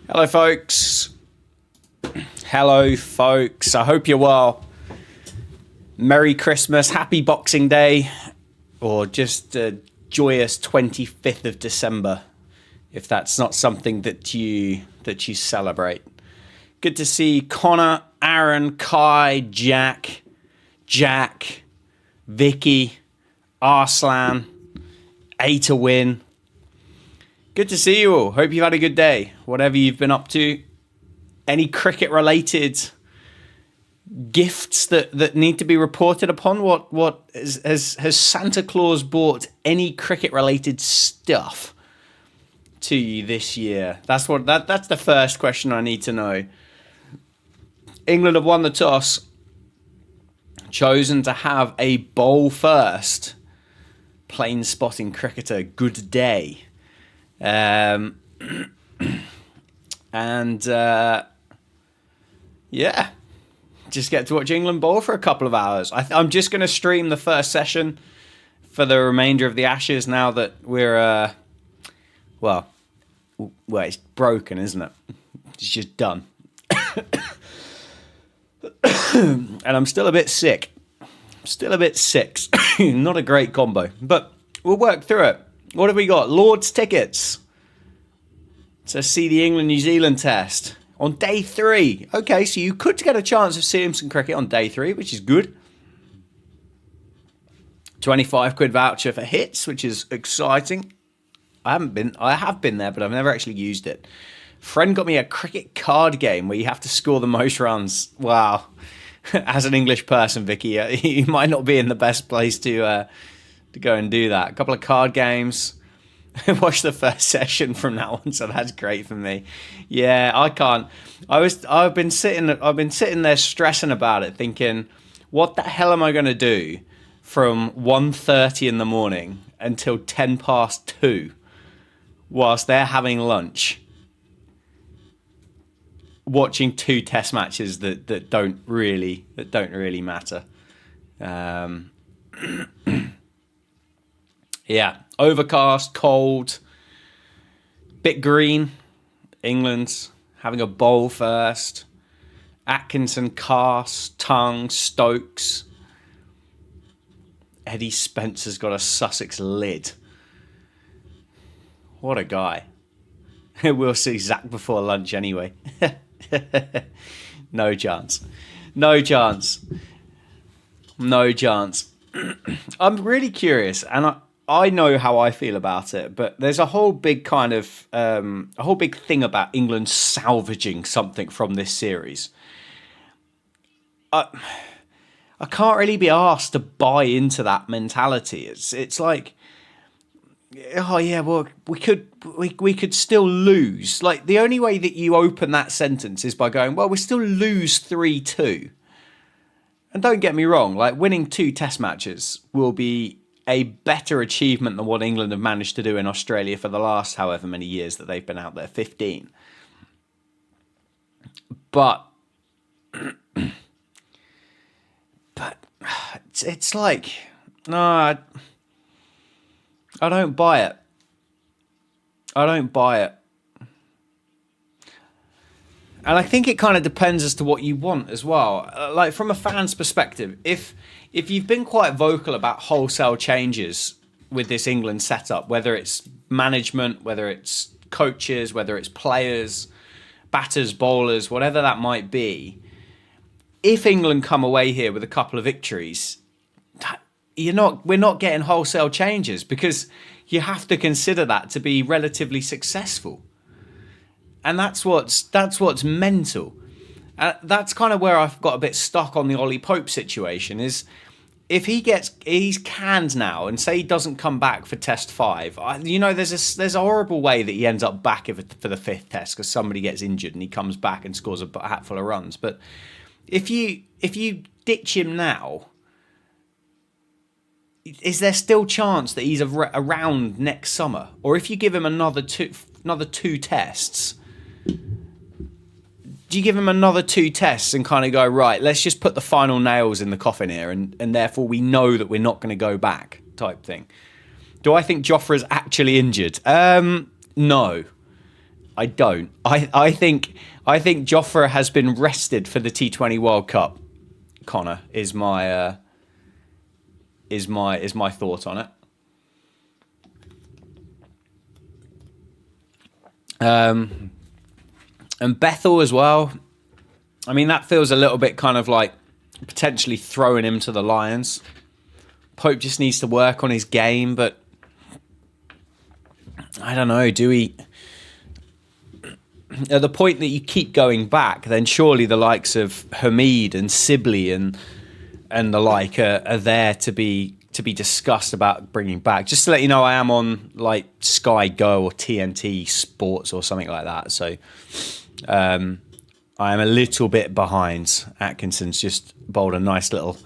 Hello, folks. Hello, folks. I hope you're well. Merry Christmas, Happy Boxing Day, or just a joyous 25th of December, if that's not something that you celebrate. Good to see Connor, Aaron, Kai, Jack, Vicky, Arslan, A to win. Good to see you all. Hope you've had a good day, whatever you've been up to. Any cricket-related gifts that need to be reported upon? Has Santa Claus bought any cricket-related stuff to you this year? That's the first question I need to know. England have won the toss, chosen to have a bowl first. Plain spotting cricketer, good day. Yeah, just get to watch England bowl for a couple of hours. I'm just going to stream the first session for the remainder of the Ashes now that we're, well, it's broken, isn't it? It's just done. And I'm still a bit sick. Not a great combo, but we'll work through it. What have we got? Lord's tickets to see the England-New Zealand test on day 3. Okay, so you could get a chance of seeing some cricket on day 3, which is good. 25 quid voucher for hits, which is exciting. I have been there, but I've never actually used it. Friend got me a cricket card game where you have to score the most runs. Wow. As an English person, Vicky, you might not be in the best place to go and do that. A couple of card games. Watch the first session from that one, so that's great for me. Yeah, I can't. I've been sitting there stressing about it, thinking, what the hell am I going to do from 1:30 in the morning until 10 past 2 whilst they're having lunch, watching 2 test matches that don't really matter. Yeah, overcast, cold, bit green. England's having a bowl first. Atkinson, Cass, Tongue, Stokes. Eddie Spencer's got a Sussex lid. What a guy. We'll see Zach before lunch anyway. No chance. I'm really curious, and I know how I feel about it, but there's a whole big thing about England salvaging something from this series. I can't really be asked to buy into that mentality. It's like, oh yeah, well we could still lose. Like, the only way that you open that sentence is by going, well, we still lose 3-2. And don't get me wrong, like, winning 2 test matches will be a better achievement than what England have managed to do in Australia for the last however many years that they've been out there, 15. But it's like, no, I don't buy it. And I think it kind of depends as to what you want as well. Like, from a fan's perspective, if you've been quite vocal about wholesale changes with this England setup, whether it's management, whether it's coaches, whether it's players, batters, bowlers, whatever that might be, if England come away here with a couple of victories, we're not getting wholesale changes, because you have to consider that to be relatively successful. And that's what's mental. That's kind of where I've got a bit stuck on the Ollie Pope situation, is if he's canned now, and say he doesn't come back for Test 5, there's a horrible way that he ends up back for the 5th Test because somebody gets injured and he comes back and scores a hatful of runs. But if you ditch him now, is there still chance that he's around next summer? Or if you give him another two tests, do you give him another 2 tests and kind of go, right, let's just put the final nails in the coffin here, and therefore we know that we're not going to go back, type thing? Do I think Jofra's actually injured? No. I don't. I think Jofra has been rested for the T20 World Cup. Connor is my thought on it. And Bethel as well. I mean, that feels a little bit kind of like potentially throwing him to the Lions. Pope just needs to work on his game, but I don't know. Do we? At the point that you keep going back, then surely the likes of Hamid and Sibley and the like are there to be discussed about bringing back. Just to let you know, I am on like Sky Go or TNT Sports or something like that. So I am a little bit behind. Atkinson's just bowled a nice little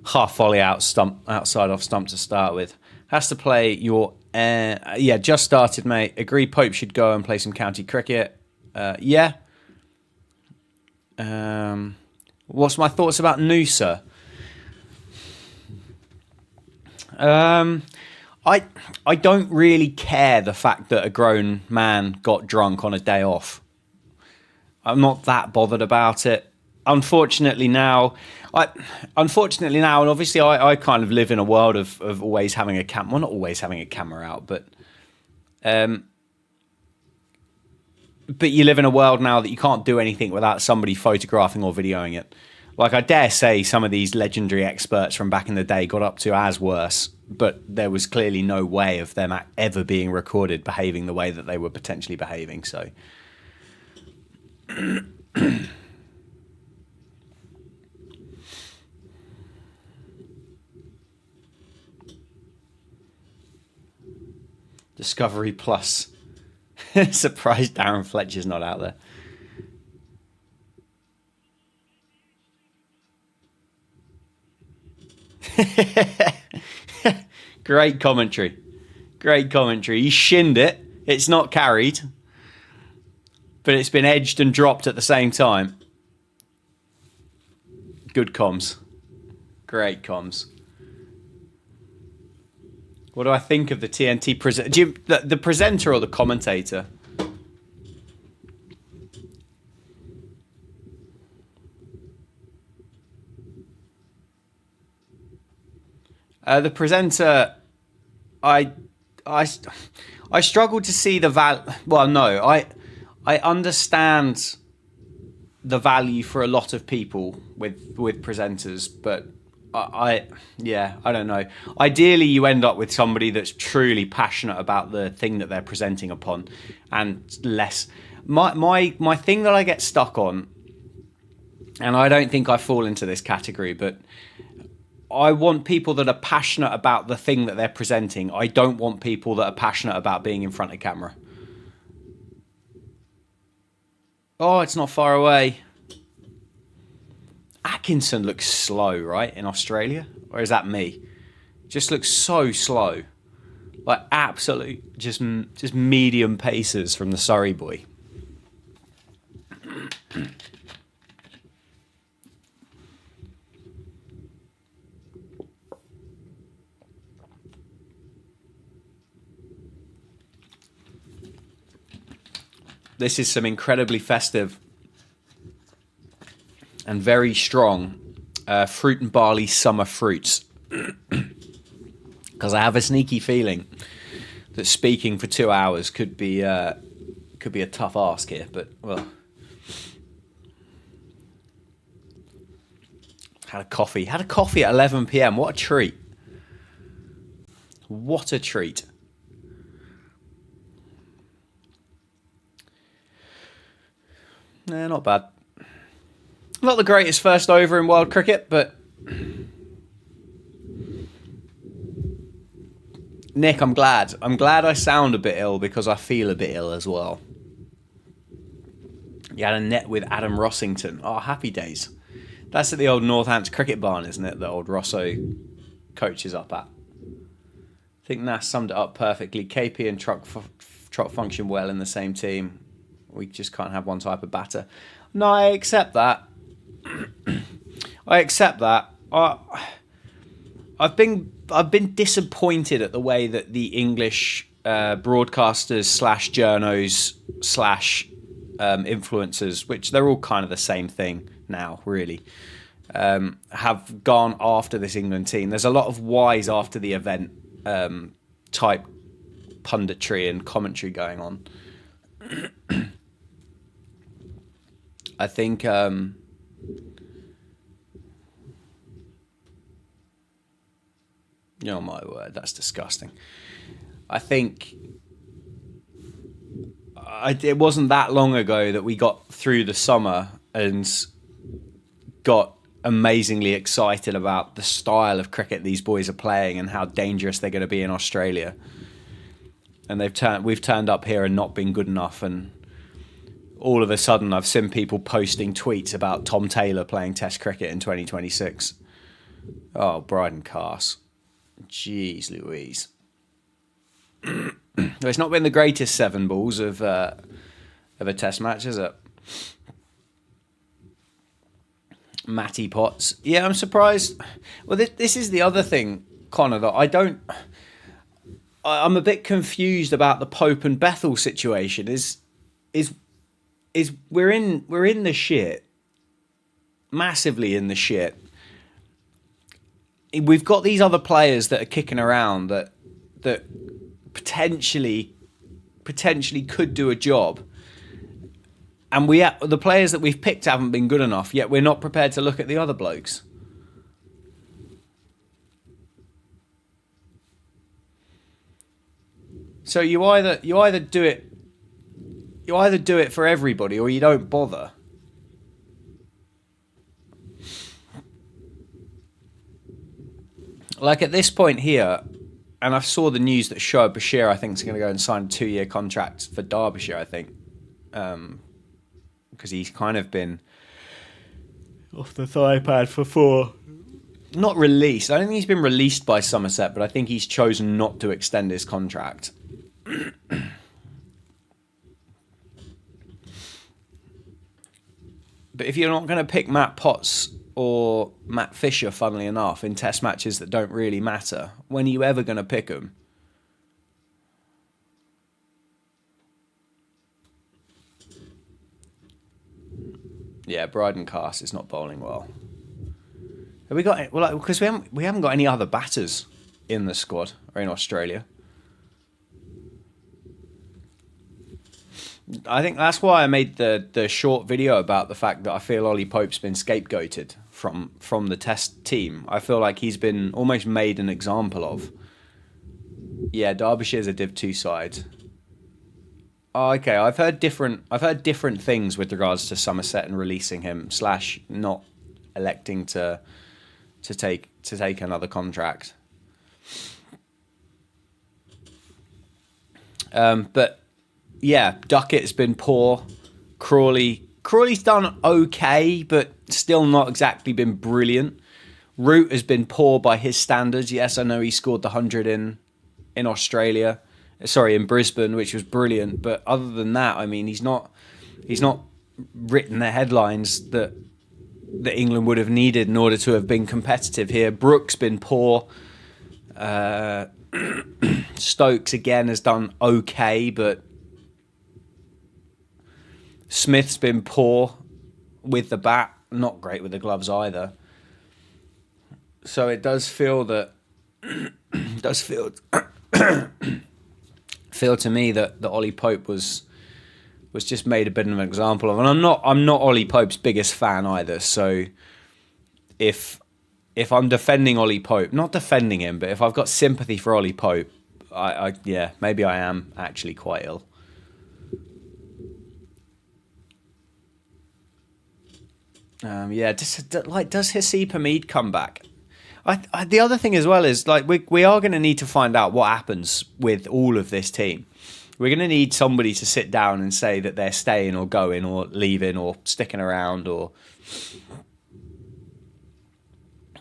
half volley outside off stump to start with. Has to play your just started, mate. Agree Pope should go and play some county cricket. Yeah. What's my thoughts about Noosa? I don't really care the fact that a grown man got drunk on a day off. I'm not that bothered about it. Unfortunately now, and obviously I kind of live in a world of always having a camera. Well, not always having a camera out, but you live in a world now that you can't do anything without somebody photographing or videoing it. Like, I dare say some of these legendary experts from back in the day got up to as worse, but there was clearly no way of them ever being recorded behaving the way that they were potentially behaving. So, Discovery Plus. Surprised Darren Fletcher's not out there. Great commentary. He shinned it. It's not carried, but it's been edged and dropped at the same time. Good comms. Great comms. What do I think of the TNT presenter? The presenter or the commentator? The presenter, I struggle to see the value. Well, no, I understand the value for a lot of people with presenters, but I don't know. Ideally, you end up with somebody that's truly passionate about the thing that they're presenting upon, and less. My thing that I get stuck on, and I don't think I fall into this category, but I want people that are passionate about the thing that they're presenting. I don't want people that are passionate about being in front of camera. Oh, it's not far away. Atkinson looks slow, right, in Australia? Or is that me? Just looks so slow. Like absolute, just medium paces from the Surrey boy. This is some incredibly festive and very strong fruit and barley summer fruits. Because I have a sneaky feeling that speaking for 2 hours could be a tough ask here. But, well, had a coffee at 11 p.m. What a treat. What a treat. Nah, not bad. Not the greatest first over in world cricket, but Nick, I'm glad. I'm glad I sound a bit ill because I feel a bit ill as well. You had a net with Adam Rossington. Oh, happy days. That's at the old Northants cricket barn, isn't it? That old Rosso coaches up at. I think Nas summed it up perfectly. KP and Trot function well in the same team. We just can't have one type of batter. No, I accept that. I've been disappointed at the way that the English broadcasters slash journos slash influencers, which they're all kind of the same thing now, really, have gone after this England team. There's a lot of whys after the event type punditry and commentary going on. I think oh my word, that's disgusting. I think it wasn't that long ago that we got through the summer and got amazingly excited about the style of cricket these boys are playing and how dangerous they're going to be in Australia. And we've turned up here and not been good enough. And all of a sudden, I've seen people posting tweets about Tom Taylor playing Test cricket in 2026. Oh, Bryden Carse. Jeez Louise. It's not been the greatest 7 balls of a Test match, is it? Matty Potts. Yeah, I'm surprised. Well, this is the other thing, Connor, that I'm a bit confused about the Pope and Bethel situation. Is we're in the shit, massively in the shit. We've got these other players that are kicking around that potentially could do a job, and the players that we've picked haven't been good enough. Yet we're not prepared to look at the other blokes. So you either do it for everybody, or you don't bother. Like at this point here, and I saw the news that Shoaib Bashir, I think, is going to go and sign a 2-year contract for Derbyshire, I think. Because he's kind of been off the thigh pad for 4. Not released. I don't think he's been released by Somerset, but I think he's chosen not to extend his contract. But if you're not going to pick Matt Potts or Matt Fisher, funnily enough, in Test matches that don't really matter, when are you ever going to pick them? Yeah, Bryden Carse is not bowling well. Have we got? Well, because we haven't got any other batters in the squad or in Australia. I think that's why I made the short video about the fact that I feel Ollie Pope's been scapegoated from the Test team. I feel like he's been almost made an example of. Yeah, Derbyshire's a Div 2 side. Oh, okay, I've heard different things with regards to Somerset and releasing him / not electing to take another contract. But yeah, Duckett's been poor. Crawley's done okay, but still not exactly been brilliant. Root has been poor by his standards. Yes, I know he scored the 100 in Australia. Sorry, in Brisbane, which was brilliant. But other than that, I mean, he's not written the headlines that England would have needed in order to have been competitive here. Brooks been poor. Stokes again has done okay, but Smith's been poor with the bat, not great with the gloves either. So it does feel that feel to me that Ollie Pope was just made a bit of an example of. And I'm not Ollie Pope's biggest fan either. So if I'm defending Ollie Pope, not defending him, but if I've got sympathy for Ollie Pope, maybe I am actually quite ill. Does Haseeb Hameed come back? The other thing as well is we are going to need to find out what happens with all of this team. We're going to need somebody to sit down and say that they're staying or going or leaving or sticking around or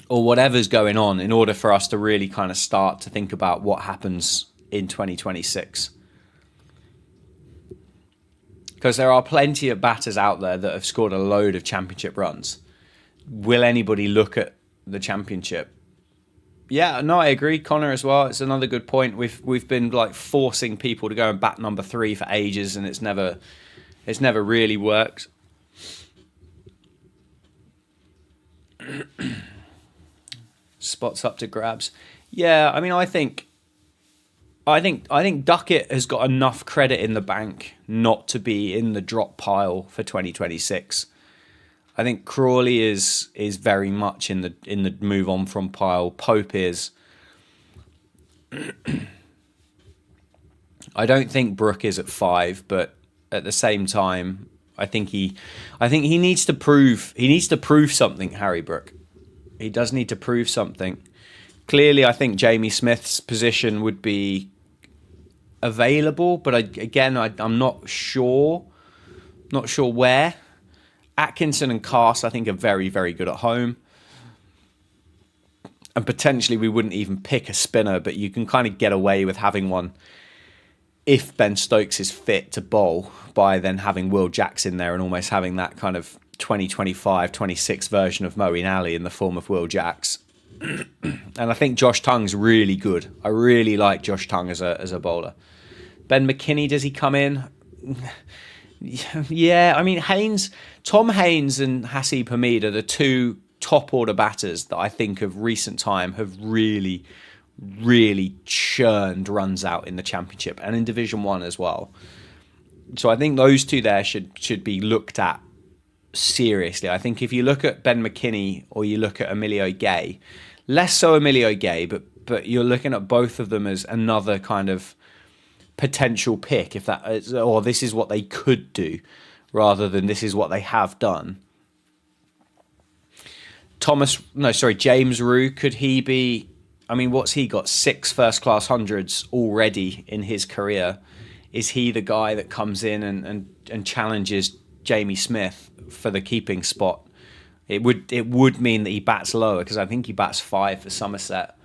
whatever's going on in order for us to really kind of start to think about what happens in 2026. Because there are plenty of batters out there that have scored a load of championship runs. Will anybody look at the championship Yeah, no, I agree, Connor, as well. It's another good point. We've been like forcing people to go and bat number 3 for ages, and it's never really worked. Spots up to grabs. Yeah, I mean, I think Duckett has got enough credit in the bank not to be in the drop pile for 2026. I think Crawley is very much in the move on from pile. Pope is. I don't think Brook is at 5, but at the same time, I think he needs to prove something. Harry Brook, he does need to prove something. Clearly, I think Jamie Smith's position would be available, but I'm not sure. Not sure where. Atkinson and Cast, I think, are very, very good at home. And potentially we wouldn't even pick a spinner, but you can kind of get away with having one if Ben Stokes is fit to bowl by then having Will Jacks in there and almost having that kind of 2025, 26 version of Moeen Ali in the form of Will Jacks. And I think Josh Tongue's really good. I really like Josh Tongue as a bowler. Ben McKinney, does he come in? Yeah, I mean, Tom Haynes and Hasib Hamid are the 2 top order batters that I think of recent time have really, really churned runs out in the Championship and in Division 1 as well. So I think those 2 there should be looked at seriously. I think if you look at Ben McKinney or you look at Emilio Gay, less so Emilio Gay, but you're looking at both of them as another kind of potential pick, if that is, or this is what they could do rather than this is what they have done. James Rue, could he be? I mean, what's he got? 6 first-class hundreds already in his career. Is he the guy that comes in and challenges Jamie Smith for the keeping spot? It would mean that he bats lower, because I think he bats 5 for Somerset.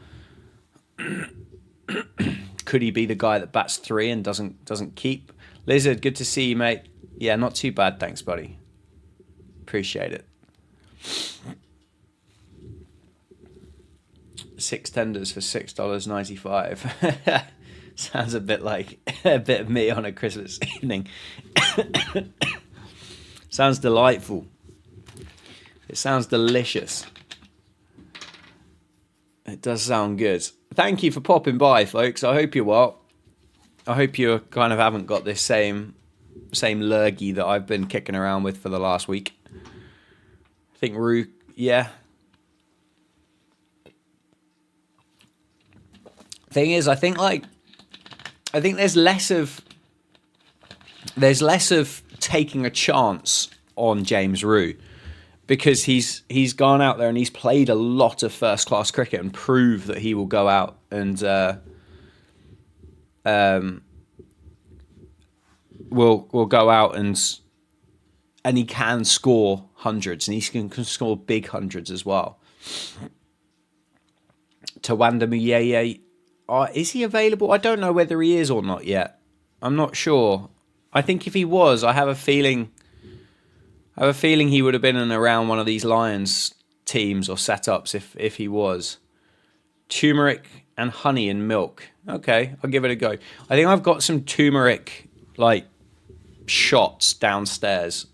Could he be the guy that bats 3 and doesn't keep? Lizard, good to see you, mate. Yeah, not too bad, thanks, buddy. Appreciate it. 6 tenders for $6.95. Sounds a bit like a bit of me on a Christmas evening. Sounds delightful. It sounds delicious. It does sound good. Thank you for popping by, folks. I hope you're well. I hope you kind of haven't got this same lurgy that I've been kicking around with for the last week. I think Rue, yeah. Thing is, I think there's less of taking a chance on James Rue, because he's gone out there and he's played a lot of first class cricket and proved that he will go out and will go out and he can score hundreds, and he can score big hundreds as well. Tawanda Muyeye, is he available? I don't know whether he is or not yet. I'm not sure. I think if he was, I have a feeling he would have been in around one of these Lions teams or setups if he was. Turmeric and honey and milk. Okay, I'll give it a go. I think I've got some turmeric shots downstairs,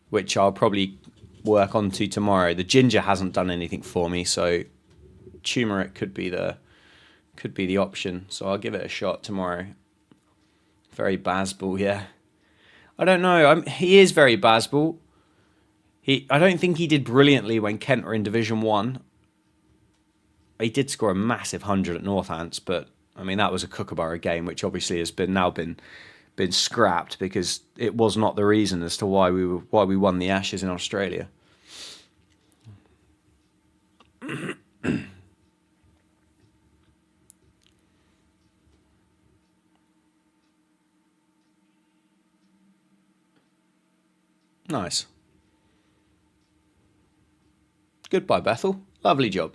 which I'll probably work onto tomorrow. The ginger hasn't done anything for me, so turmeric could be the option. So I'll give it a shot tomorrow. Very Bazball, yeah. I don't know. He is very Bazball. I don't think he did brilliantly when Kent were in Division 1. He did score a massive 100 at Northants, but I mean that was a Kookaburra game, which obviously has now been scrapped because it was not the reason as to why we won the Ashes in Australia. Nice. Goodbye, Bethel. Lovely job.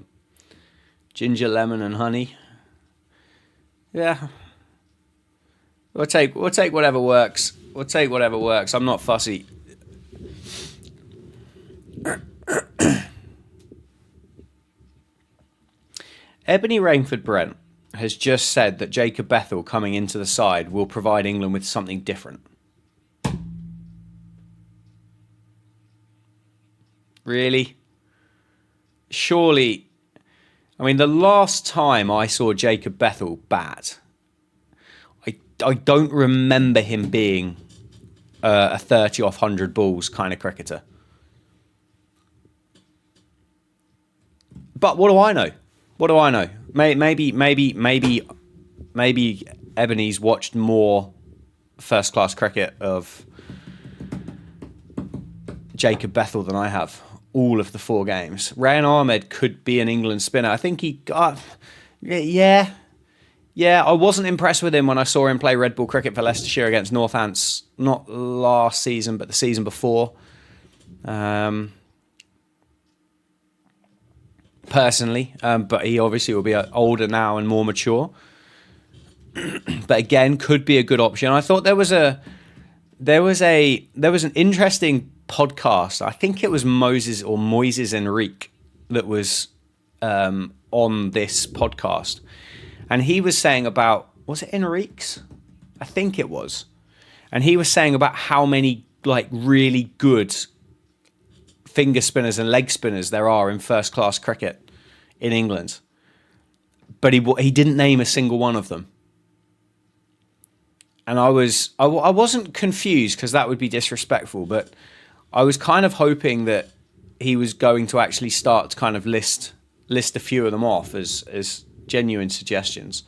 Ginger, lemon, and honey. Yeah. We'll take whatever works. We'll take whatever works. I'm not fussy. Ebony Rainford Brent has just said that Jacob Bethel coming into the side will provide England with something different. Really? Surely, I mean, the last time I saw Jacob Bethel bat, I don't remember him being a 30 off 100 balls kind of cricketer. But what do I know? What do I know? Maybe Ebony's watched more first class cricket of Jacob Bethel than I have. All of the 4 games. Rayan Ahmed could be an England spinner. I think he got... Yeah, I wasn't impressed with him when I saw him play red ball cricket for Leicestershire against Northants. Not last season, but the season before. Personally. But he obviously will be older now and more mature. But again, could be a good option. I thought there was an interesting podcast. I think it was Moises Enrique that was on this podcast, and he was saying about, was it Enrique's? I think it was, and he was saying about how many like really good finger spinners and leg spinners there are in first class cricket in England, but he didn't name a single one of them. And I wasn't confused because that would be disrespectful, but I was kind of hoping that he was going to actually start to kind of list a few of them off as genuine suggestions.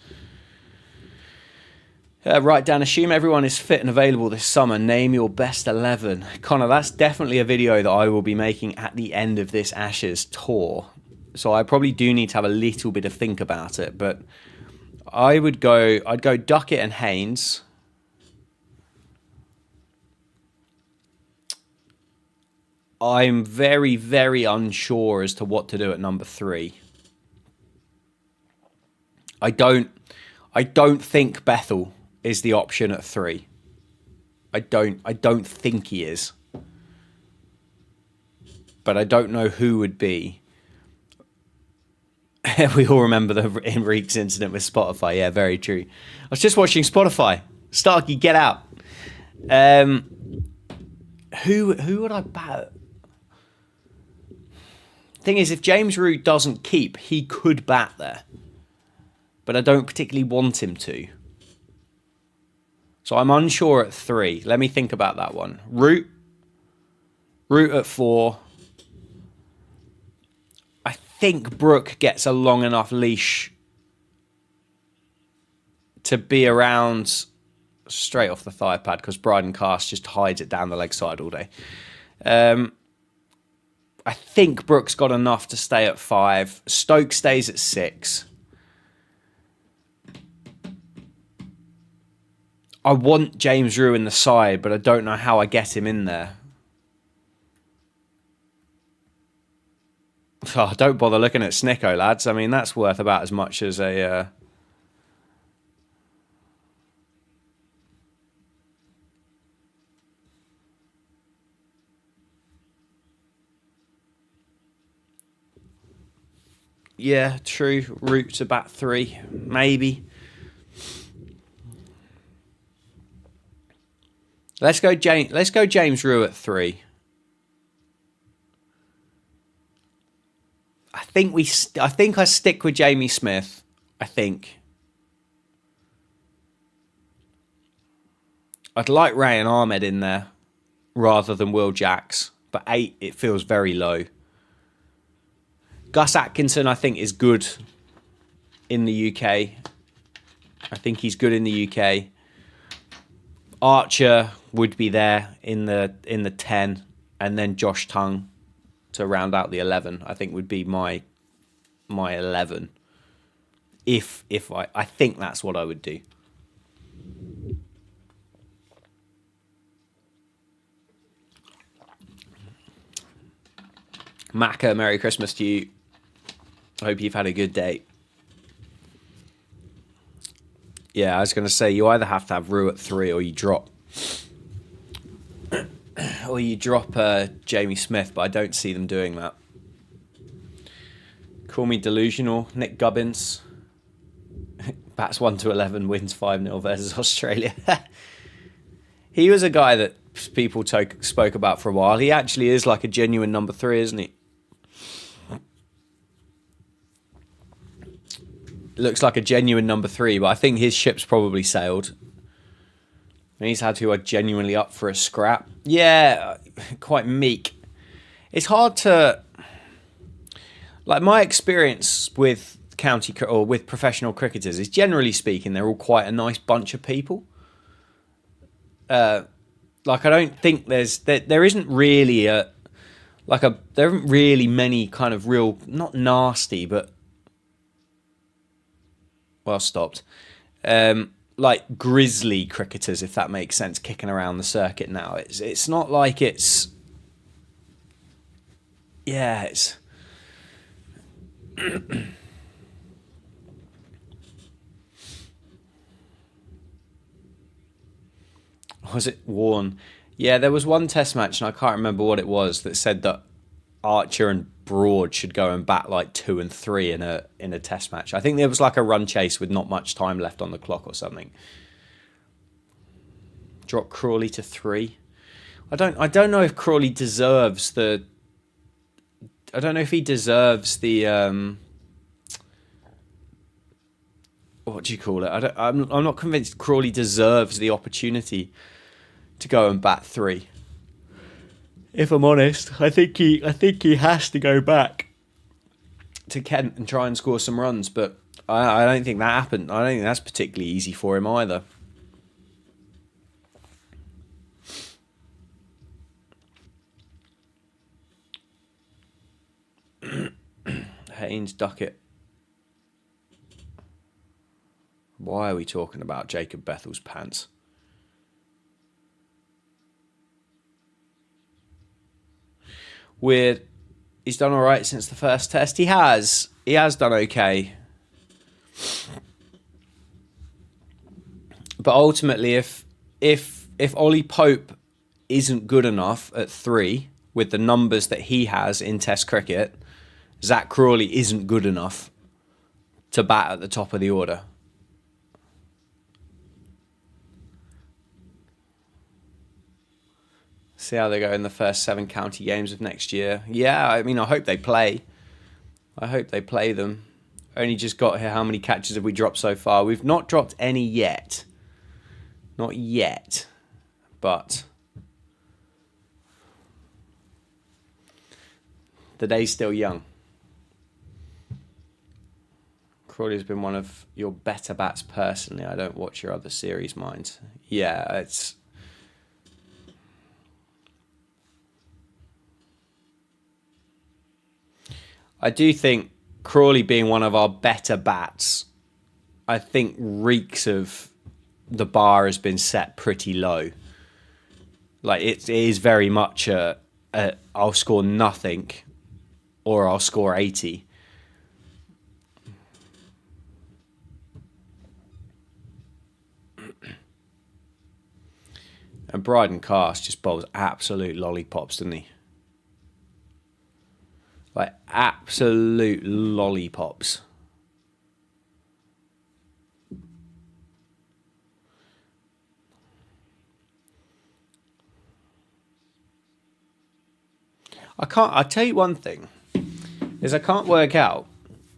Right, Dan, assume everyone is fit and available this summer. Name your best 11. Connor, that's definitely a video that I will be making at the end of this Ashes tour. So I probably do need to have a little bit of think about it, but I'd go Duckett and Haynes. I'm very, very unsure as to what to do at number 3. I don't think Bethel is the option at 3. I don't think he is. But I don't know who would be. We all remember the Enrique's incident with Spotify. Yeah, very true. I was just watching Spotify. Starkey, get out. Who would I bat? Thing is, if James Root doesn't keep, he could bat there. But I don't particularly want him to. So I'm unsure at 3. Let me think about that one. Root at 4. I think Brooke gets a long enough leash to be around straight off the thigh pad because Bryden Cast just hides it down the leg side all day. I think Brooks got enough to stay at 5. Stokes stays at 6. I want James Rew in the side, but I don't know how I get him in there. Oh, don't bother looking at Snicko, lads. I mean, that's worth about as much as a... Yeah, true. Root to bat 3, maybe. Let's go James Rew at 3. I think I stick with Jamie Smith. I think. I'd like Rayan Ahmed in there rather than Will Jacks, but 8 it feels very low. Gus Atkinson, I think, is good in the UK. I think he's good in the UK. Archer would be there in the 10, and then Josh Tongue to round out the 11. I think would be my 11. If I think that's what I would do. Macca, Merry Christmas to you. I hope you've had a good day. Yeah, I was going to say, you either have to have Rue at 3 or you drop... Jamie Smith, but I don't see them doing that. Call me delusional. Nick Gubbins. Bats 1 to 11, wins 5-0 versus Australia. He was a guy that people spoke about for a while. He actually is like a genuine number 3, isn't he? Looks like a genuine number 3, but I think his ship's probably sailed. And he's had who are genuinely up for a scrap. Yeah, quite meek. It's hard to... Like, my experience with county or with professional cricketers is, generally speaking, they're all quite a nice bunch of people. Like, I don't think there isn't really there aren't really many kind of real, not nasty, but, well, stopped. Like grisly cricketers, if that makes sense, kicking around the circuit now. It's not like it's... Yeah, it's... Was it Warren? Yeah, there was one test match, and I can't remember what it was, that said that Archer and Broad should go and bat like 2 and 3 in a test match. I think there was like a run chase with not much time left on the clock or something. Drop Crawley to 3. I don't know if Crawley deserves the... I don't know if he deserves the... what do you call it? I'm not convinced Crawley deserves the opportunity to go and bat 3. If I'm honest, I think he has to go back to Kent and try and score some runs, but I don't think that happened. I don't think that's particularly easy for him either. Haynes, Duckett. Why are we talking about Jacob Bethel's pants? Weird. He's done all right since the first test. He has done okay. But ultimately, if Ollie Pope isn't good enough at 3 with the numbers that he has in Test cricket, Zach Crawley isn't good enough to bat at the top of the order. See how they go in the first 7 county games of next year. Yeah, I mean, I hope they play. I hope they play them. Only just got here. How many catches have we dropped so far? We've not dropped any yet. Not yet. But the day's still young. Crawley's been one of your better bats personally. I don't watch your other series, mind. Yeah, it's... I do think Crawley being one of our better bats, I think reeks of the bar has been set pretty low. Like, it is very much a I'll score nothing or I'll score 80. And Bryden Cast just bowls absolute lollipops, doesn't he? Like, absolute lollipops. I'll tell you one thing, is I can't work out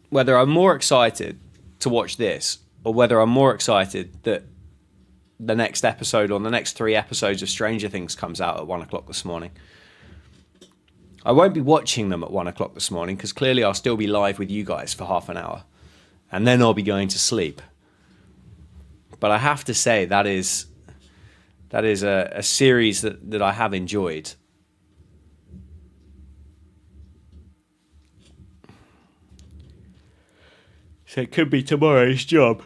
whether I'm more excited to watch this or whether I'm more excited that the next episode or the next 3 episodes of Stranger Things comes out at 1 o'clock this morning. I won't be watching them at 1 o'clock this morning because clearly I'll still be live with you guys for half an hour. And then I'll be going to sleep. But I have to say that is a series that I have enjoyed. So it could be tomorrow's job.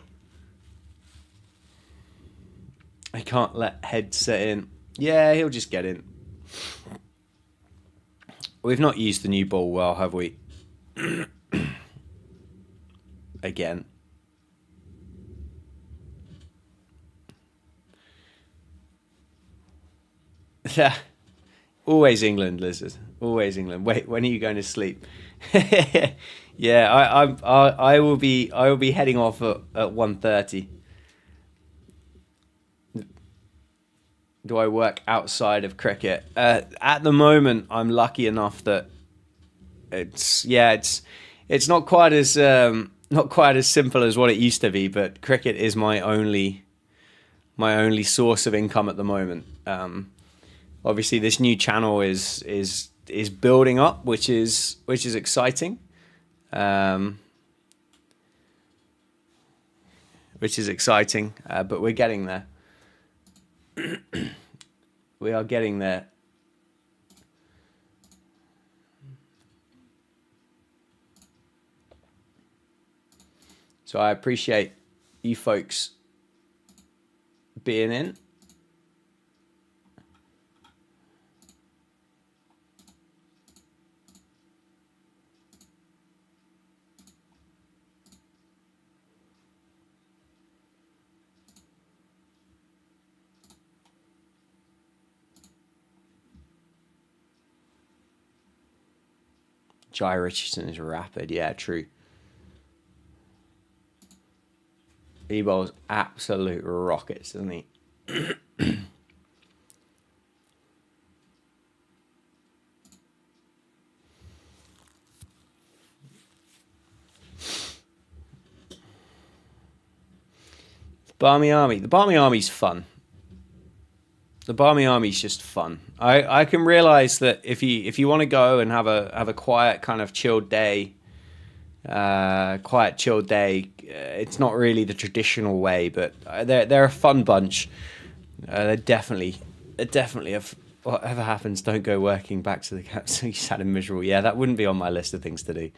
I can't let headset in. Yeah, he'll just get in. We've not used the new ball well, have we? Again. Yeah. Always England, Lizard. Always England. Wait, when are you going to sleep? Yeah, I will be heading off at 1:30. Do I work outside of cricket? At the moment, I'm lucky enough that it's not quite as simple as what it used to be. But cricket is my only source of income at the moment. Obviously, this new channel is building up, which is exciting. But we're getting there. We are getting there. So I appreciate you folks being in. Jai Richardson is rapid. Yeah, true. He bowls absolute rockets, doesn't he? Barmy Army. The Barmy Army's fun. The Barmy Army's just fun. I can realise that if you want to go and have a quiet kind of chilled day, it's not really the traditional way, but they're a fun bunch. They're definitely whatever happens, don't go working back to the camp. So you sad and miserable. Yeah, that wouldn't be on my list of things to do.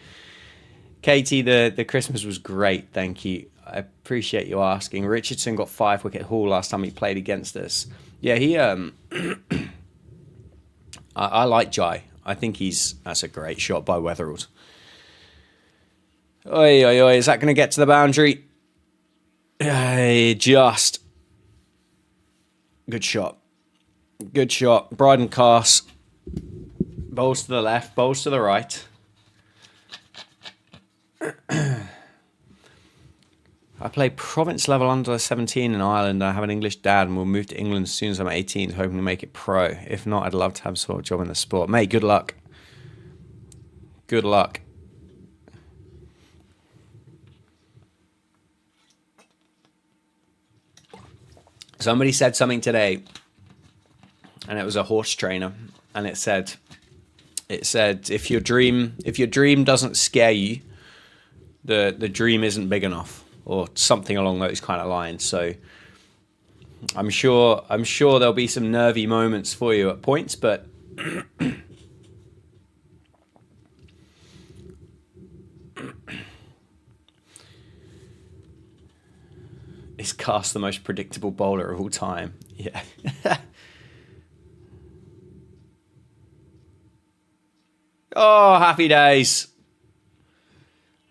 Katie, the Christmas was great. Thank you. I appreciate you asking. Richardson got 5-wicket haul last time he played against us. Yeah, he I like Jai. I think that's a great shot by Weatherald. Oi, oi, oi, is that going to get to the boundary? Just. Good shot. Good shot. Bryden Cass. Bowls to the left, bowls to the right. I play province level under 17 in Ireland. I have an English dad and will move to England as soon as I'm 18, hoping to make it pro. If not, I'd love to have a sort of job in the sport. Mate, good luck. Good luck. Somebody said something today, and it was a horse trainer, and it said if your dream doesn't scare you, the dream isn't big enough, or something along those kind of lines. So I'm sure there'll be some nervy moments for you at points, but is Cast the most predictable bowler of all time? Yeah. Oh, happy days.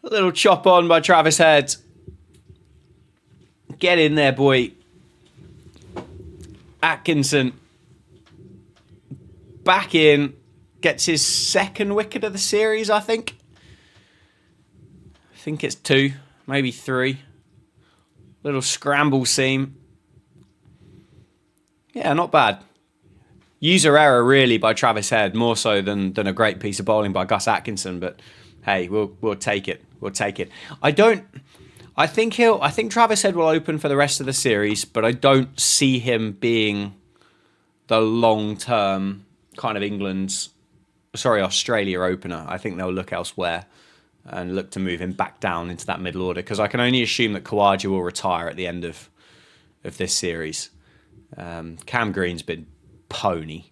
A little chop on by Travis Head. Get in there, boy. Atkinson. Back in. Gets his second wicket of the series, I think. I think it's 2, maybe 3. Little scramble seam. Yeah, not bad. User error really by Travis Head, more so than a great piece of bowling by Gus Atkinson. But hey, we'll take it. We'll take it. I think Travis Head will open for the rest of the series, but I don't see him being the long-term kind of Australia opener. I think they'll look elsewhere and look to move him back down into that middle order, because I can only assume that Khawaja will retire at the end of this series. Cam Green's been pony.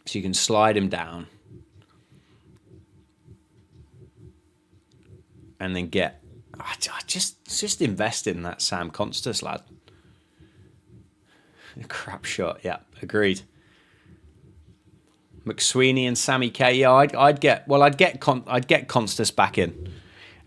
So you can slide him down and then get... just invest in that Sam Constas lad. Crap shot, yeah, agreed. McSweeney and Sammy K. Yeah, I'd get Constas back in,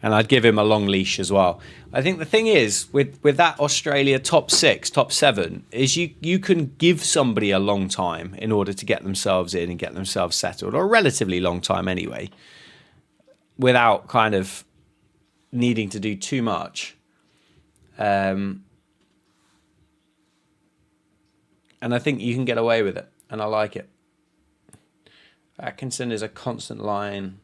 and I'd give him a long leash as well. I think the thing is with that Australia top 6, top 7 is you can give somebody a long time in order to get themselves in and get themselves settled, or a relatively long time anyway, without kind of needing to do too much. And I think you can get away with it, and I like it. Atkinson is a constant line.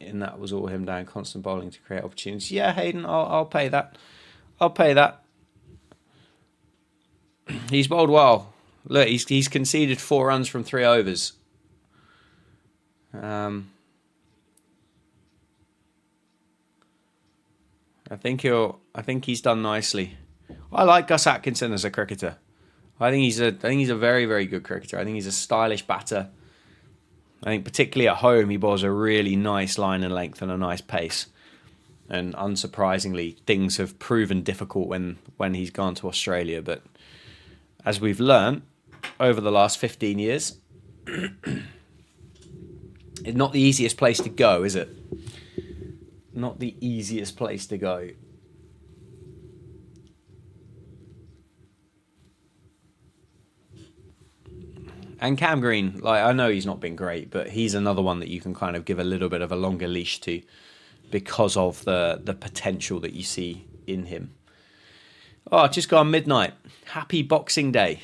And that was all him down, constant bowling to create opportunities. Yeah, Hayden, I'll pay that. I'll pay that. He's bowled well. Look, he's conceded 4 runs from 3 overs. I think he's done nicely. I like Gus Atkinson as a cricketer. I think he's a very, very good cricketer. I think he's a stylish batter. I think particularly at home, he bowls a really nice line and length and a nice pace. And unsurprisingly, things have proven difficult when he's gone to Australia. But as we've learned over the last 15 years, it's not the easiest place to go, is it? Not the easiest place to go. And Cam Green, like, I know he's not been great, but he's another one that you can kind of give a little bit of a longer leash to because of the potential that you see in him. Oh, just gone midnight. Happy Boxing Day.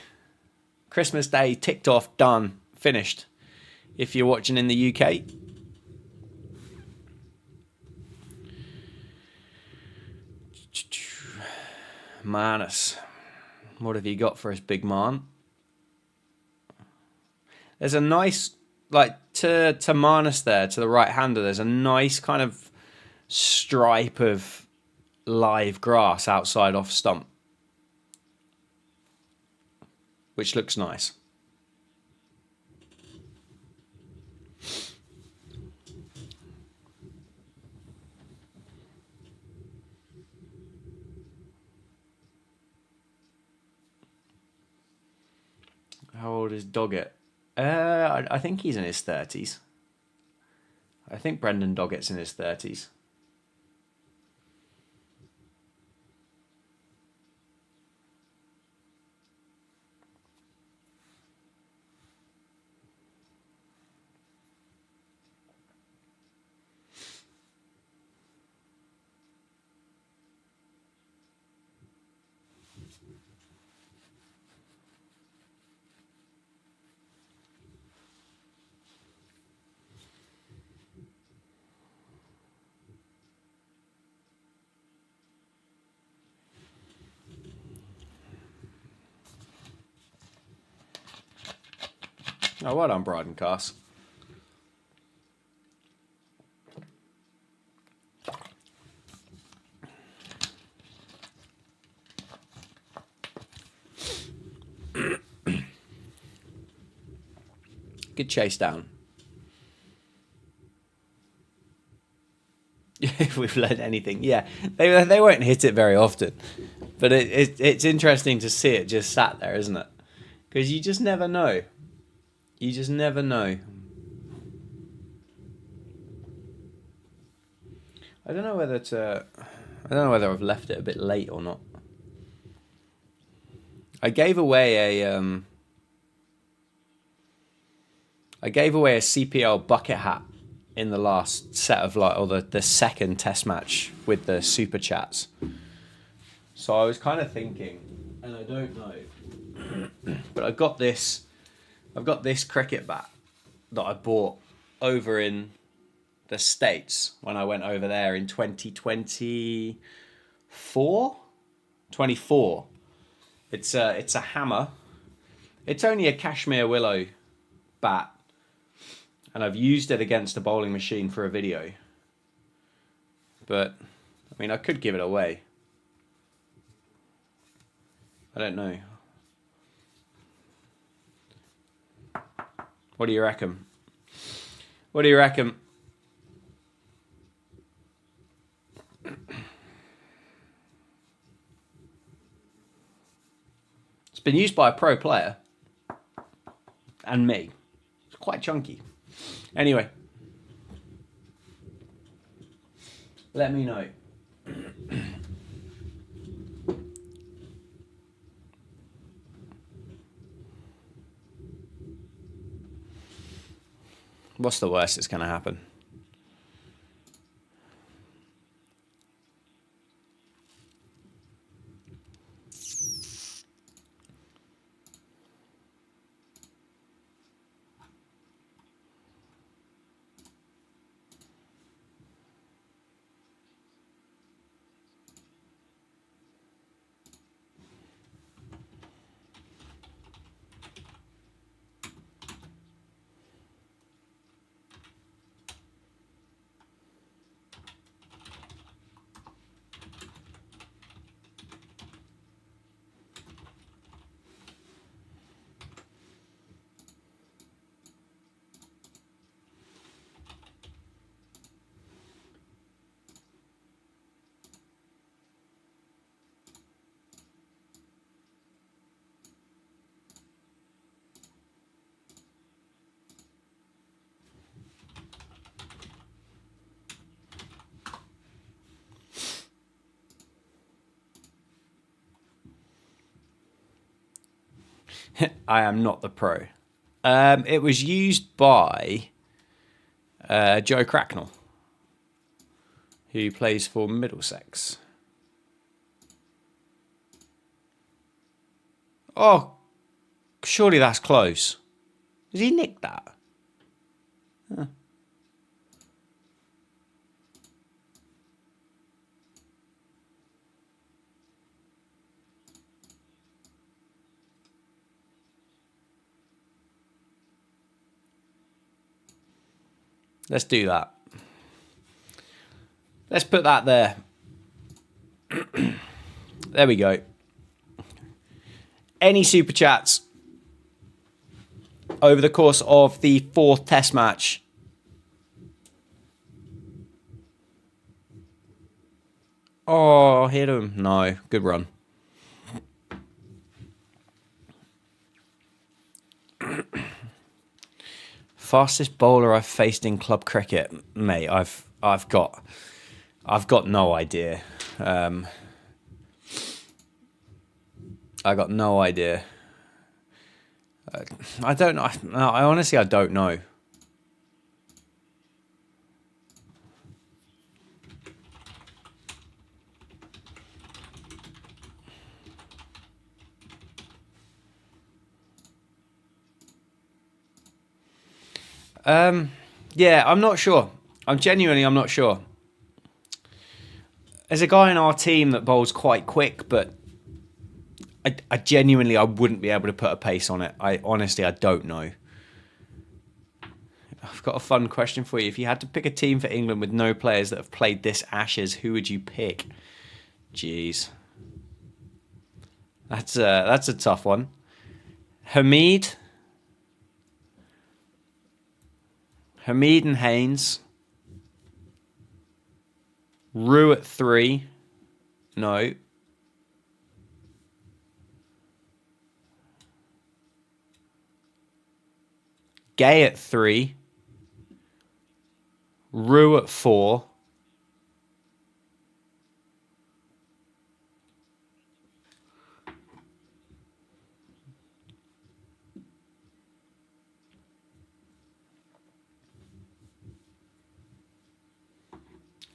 Christmas Day ticked off, done, finished. If you're watching in the UK. Manus. What have you got for us, big man? There's a nice, like, to Manus there, to the right-hander, there's a nice kind of stripe of live grass outside off stump, which looks nice. How old is Doggett? I think he's in his 30s. I think Brendan Doggett's in his 30s. Oh, well done, Bryden Cass. Good chase down. If we've learned anything, yeah, they won't hit it very often, but it's interesting to see it just sat there, isn't it? Because you just never know. You just never know. I don't know whether I've left it a bit late or not. I gave away a CPL bucket hat in the last set of the second test match with the super chats. So I was kind of thinking, and I don't know, but I've got this cricket bat that I bought over in the States when I went over there in 2024. It's a hammer. It's only a cashmere willow bat, and I've used it against a bowling machine for a video. But I mean, I could give it away. I don't know. What do you reckon? What do you reckon? It's been used by a pro player. And me. It's quite chunky. Anyway. Let me know. What's the worst that's going to happen? I am not the pro. It was used by Joe Cracknell, who plays for Middlesex. Oh, surely that's close. Did he nick that? Huh. Let's do that. Let's put that there. There we go. Any super chats over the course of the 4th test match? Oh, hit him. No, good run. Fastest bowler I've faced in club cricket, mate. I've got no idea. I got no idea. I don't know. I honestly, I don't know. Yeah, I'm not sure. I'm not sure. There's a guy in our team that bowls quite quick, but I genuinely, I wouldn't be able to put a pace on it. I don't know. I've got a fun question for you. If you had to pick a team for England with no players that have played this Ashes, who would you pick? Jeez. That's a tough one. Hamid and Haynes. Rue at 3. No. Gay at 3. Rue at 4.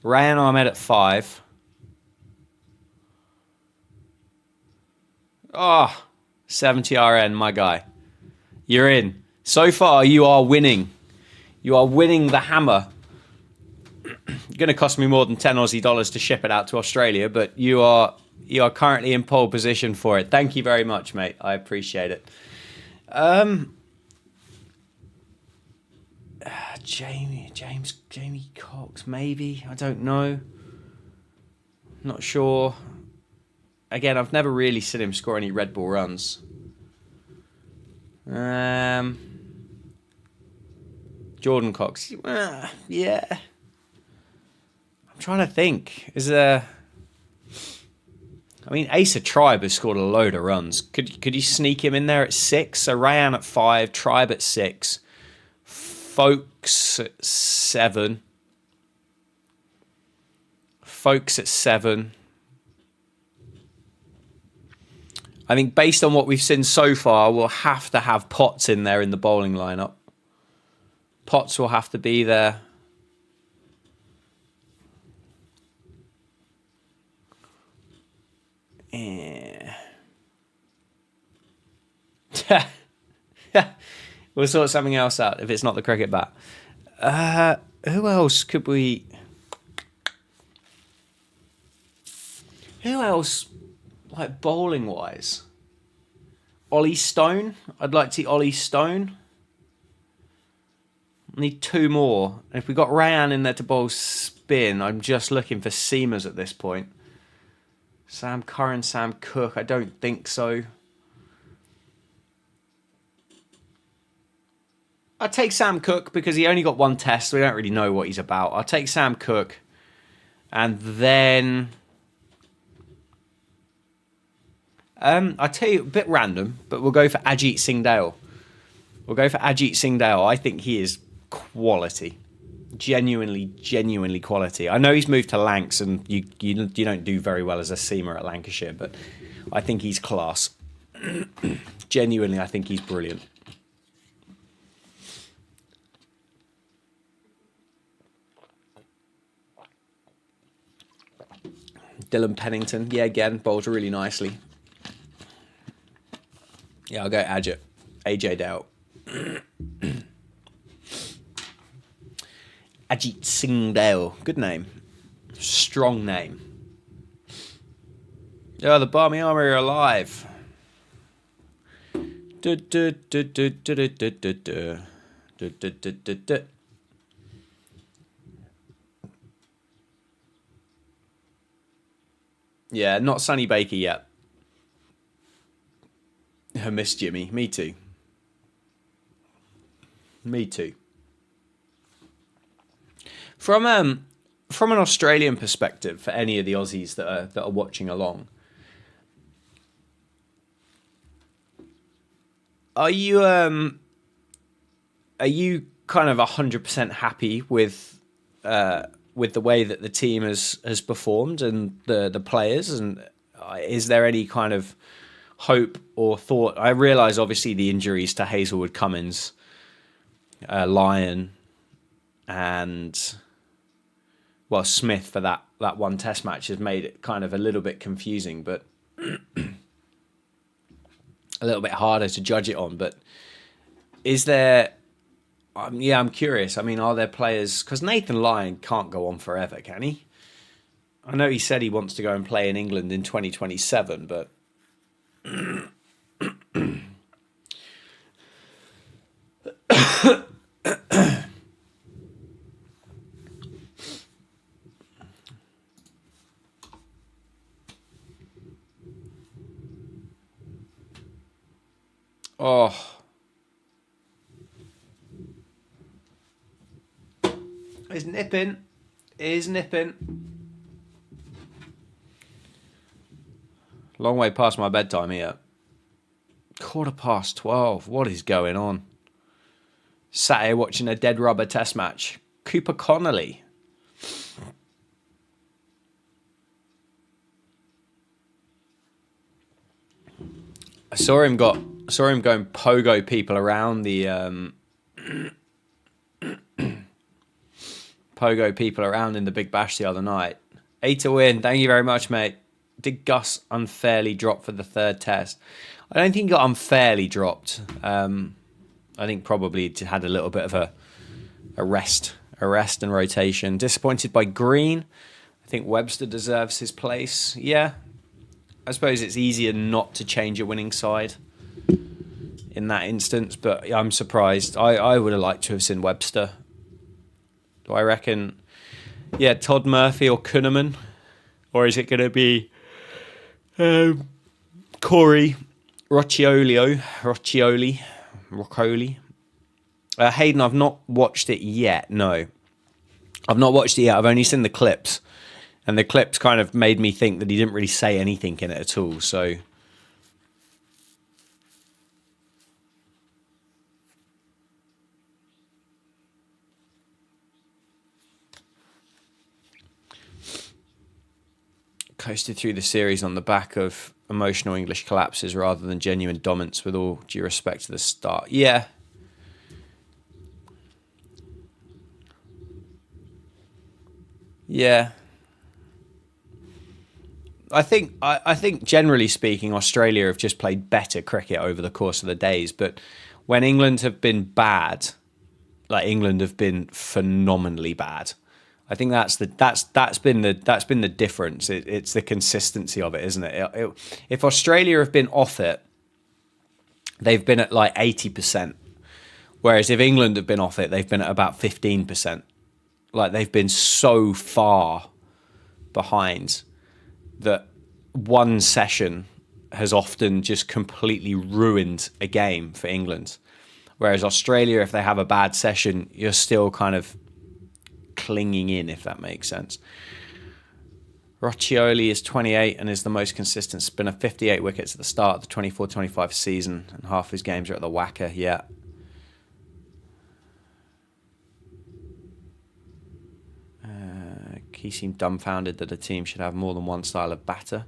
Ryan Ahmed at 5. Oh, 70 RN, my guy. You're in. So far, you are winning. You are winning the hammer. Going to cost me more than 10 Aussie dollars to ship it out to Australia, but you are currently in pole position for it. Thank you very much, mate. I appreciate it. Jamie Cox, maybe. I don't know. Not sure. Again, I've never really seen him score any red ball runs. Jordan Cox. Yeah. I'm trying to think. I mean, Asa Tribe has scored a load of runs. Could you sneak him in there at 6? So Rayan at 5, Tribe at 6, Folks at 7. Folks at 7. I think based on what we've seen so far, we'll have to have Potts in there in the bowling lineup. Potts will have to be there. Yeah. We'll sort something else out if it's not the cricket bat. Who else could we... Who else, like bowling-wise? Ollie Stone? I'd like to see Ollie Stone. Need 2 more. And if we got Rayan in there to bowl spin, I'm just looking for seamers at this point. Sam Curran, Sam Cook, I don't think so. I'll take Sam Cook because he only got 1 test, so we don't really know what he's about. I'll take Sam Cook. And then... I'll tell you, a bit random, but we'll go for Ajit Singh Dale. I think he is quality. Genuinely quality. I know he's moved to Lancs and you don't do very well as a seamer at Lancashire, but I think he's class. Genuinely, I think he's brilliant. Dylan Pennington, yeah, again, bowls really nicely. Yeah, I'll go AJ Dale. Ajit Singh Dale. Good name. Strong name. Yeah, the Barmy Army are alive. Yeah, not Sonny Baker yet. I miss Jimmy. Me too. From an Australian perspective, for any of the Aussies that are watching along, are you kind of 100% happy with the way that the team has performed and the players, and is there any kind of hope or thought? I realise obviously the injuries to Hazelwood, Cummins, Lyon, and Smith for that 1 test match has made it kind of a little bit confusing, but a little bit harder to judge it on. But is there... I'm curious. I mean, are there players... Because Nathan Lyon can't go on forever, can he? I know he said he wants to go and play in England in 2027, but... Oh. He's nipping. Long way past my bedtime here. 12:15. What is going on? Saturday watching a dead rubber test match. Cooper Connolly. I saw him going pogo people around the pogo people around in the Big Bash the other night. 8 to win. Thank you very much, mate. Did Gus unfairly drop for the 3rd test? I don't think he got unfairly dropped. I think probably it had a little bit of a rest and rotation. Disappointed by Green. I think Webster deserves his place. Yeah. I suppose it's easier not to change a winning side in that instance, but I'm surprised. I would have liked to have seen Webster. Do I reckon, yeah, Todd Murphy or Kunneman? Or is it going to be Corey Roccoli? Hayden, I've not watched it yet. No, I've not watched it yet. I've only seen the clips. And the clips kind of made me think that he didn't really say anything in it at all. So, coasted through the series on the back of emotional English collapses rather than genuine dominance, with all due respect to the start. Yeah. Yeah. I think generally speaking, Australia have just played better cricket over the course of the days. But when England have been bad, like England have been phenomenally bad. I think that's been the difference. It's the consistency of it, isn't it? If Australia have been off it, they've been at like 80%. Whereas if England have been off it, they've been at about 15%. Like they've been so far behind that one session has often just completely ruined a game for England. Whereas Australia, if they have a bad session, you're still kind of clinging in, if that makes sense. Roccioli is 28 and is the most consistent spinner, 58 wickets at the start of the 24-25 season, and half his games are at the whacker. Yeah. He seemed dumbfounded that a team should have more than one style of batter.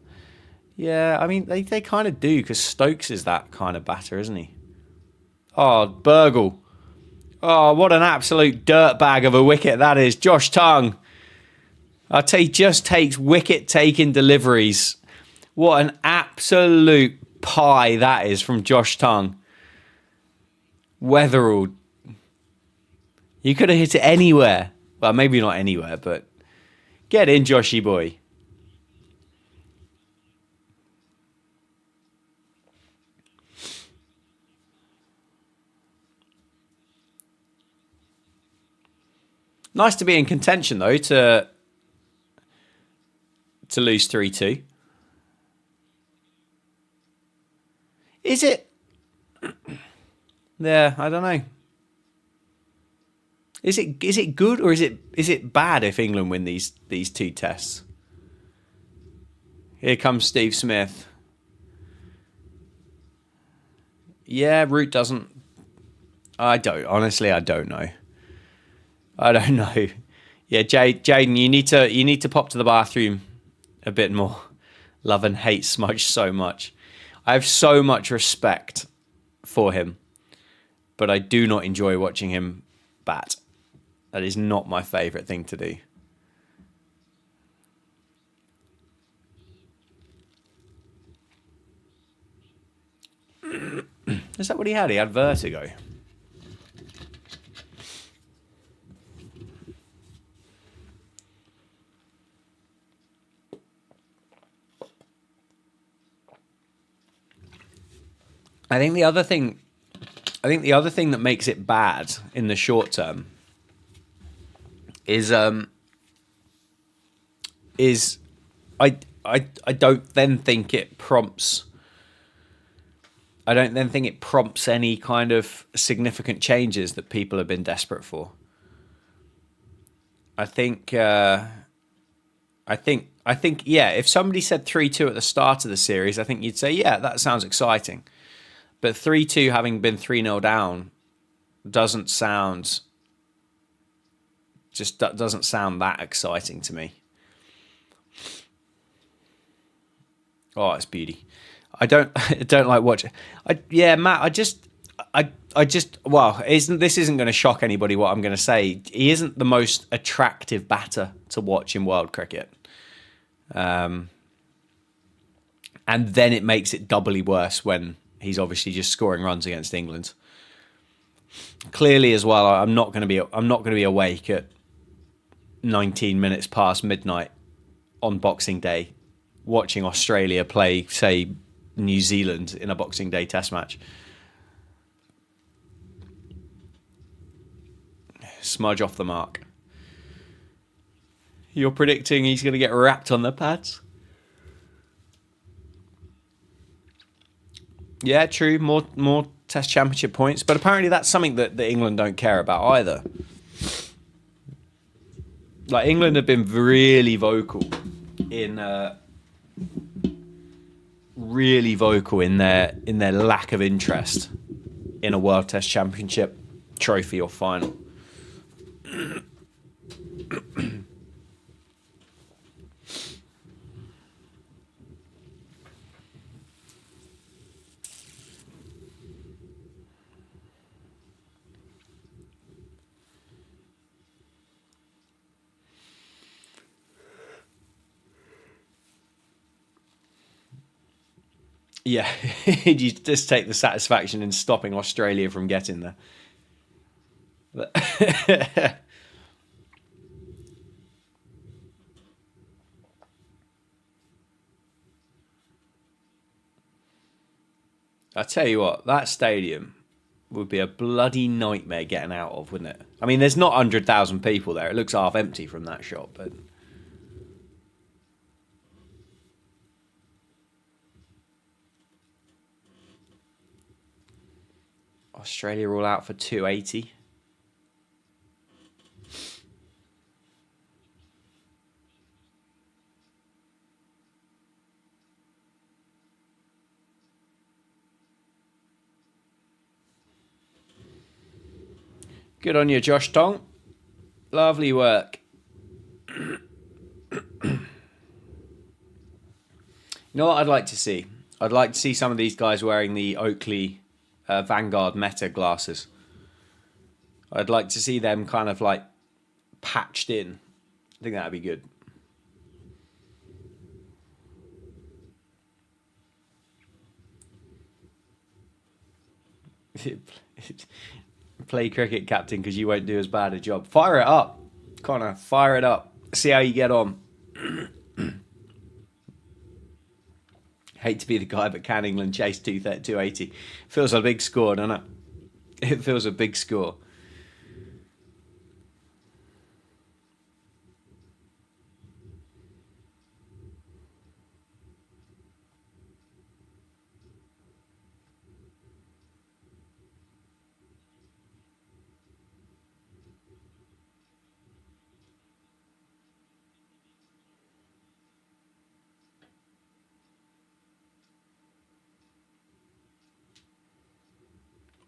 Yeah, I mean, they kind of do, because Stokes is that kind of batter, isn't he? Oh, Burgle. Oh, what an absolute dirtbag of a wicket that is. Josh Tongue. I'll tell you, just takes wicket-taking deliveries. What an absolute pie that is from Josh Tongue. Weatherall. You could have hit it anywhere. Well, maybe not anywhere, but get in, Joshy boy. Nice to be in contention, though, to lose 3-2. Is it? Yeah, I don't know. Is it good or is it bad if England win these two tests? Here comes Steve Smith. Yeah, Root doesn't. I don't know. I don't know. Yeah, Jaden, you need to pop to the bathroom a bit more. Love and hate Smudge so much. I have so much respect for him, but I do not enjoy watching him bat. That is not my favourite thing to do. Is that what he had? He had vertigo. I think the other thing that makes it bad in the short term is I don't then think it prompts. I don't then think it prompts any kind of significant changes that people have been desperate for. I think, yeah, if somebody said 3-2 at the start of the series, I think you'd say, yeah, that sounds exciting. But 3-2 having been 3-0 down doesn't sound that exciting to me. Oh, it's beauty. I don't like watching. Matt, this isn't going to shock anybody what I'm going to say. He isn't the most attractive batter to watch in world cricket. And then it makes it doubly worse when he's obviously just scoring runs against England. Clearly as well, I'm not going to be awake at 19 minutes past midnight on Boxing Day watching Australia play, say, New Zealand in a Boxing Day test match. Smudge off the mark. You're predicting he's going to get wrapped on the pads? Yeah, true. More Test Championship points, but apparently that's something that England don't care about either. Like, England have been really vocal in their lack of interest in a World Test Championship trophy or final. Yeah, you just take the satisfaction in stopping Australia from getting there. I tell you what, that stadium would be a bloody nightmare getting out of, wouldn't it? I mean, there's not 100,000 people there. It looks half empty from that shot, but Australia all out for 280. Good on you, Josh Tong. Lovely work. You know what I'd like to see? I'd like to see some of these guys wearing the Oakley Vanguard Meta glasses. I'd like to see them kind of like patched in. I think that'd be good. Play cricket, captain, because you won't do as bad a job. Fire it up, Connor. Fire it up. See how you get on. Hate to be the guy, but can England chase 280? Feels a big score, doesn't it? It feels a big score.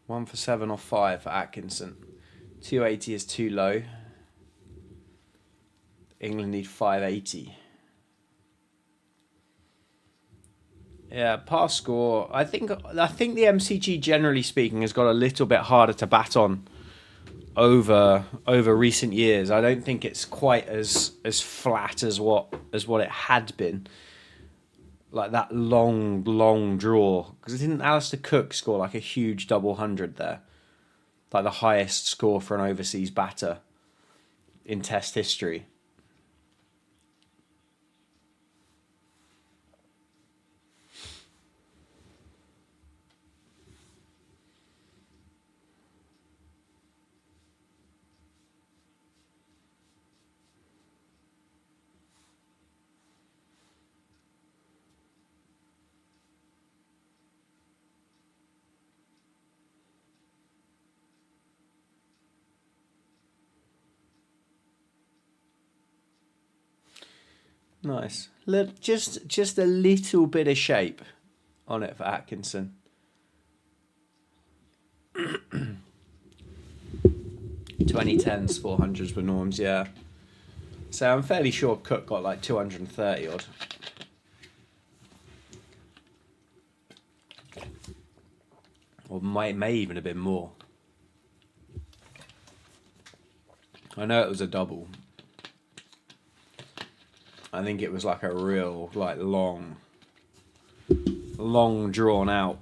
One for 7 or 5 for Atkinson. 280 is too low. England need 580. Yeah, pass score. I think the MCG, generally speaking, has got a little bit harder to bat on over recent years. I don't think it's quite as flat as what it had been. Like that long draw. Because didn't Alistair Cook score like a huge double hundred there? Like the highest score for an overseas batter in Test history. Nice. Look, just a little bit of shape on it for Atkinson. 2010s 400s were norms, yeah. So I'm fairly sure Cook got like 230 odd. Or may even have been more. I know it was a double. I think it was like a real, like long drawn out.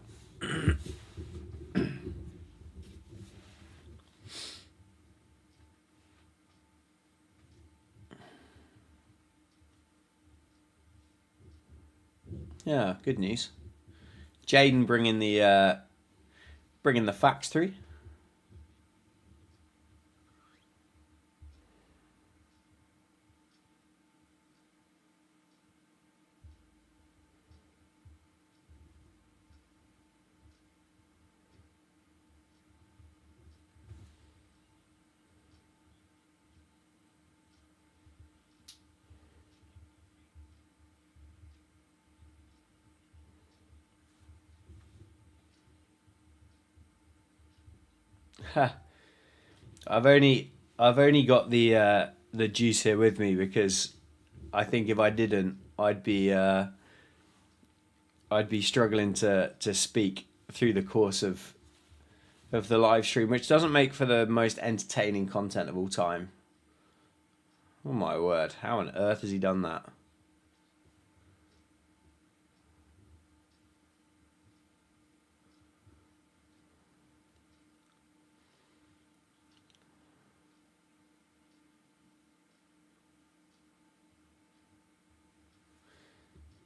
Yeah, good news. Jaden bringing the facts through. I've only got the juice here with me because I think if I didn't, I'd be struggling to speak through the course of the live stream, which doesn't make for the most entertaining content of all time. Oh my word! How on earth has he done that?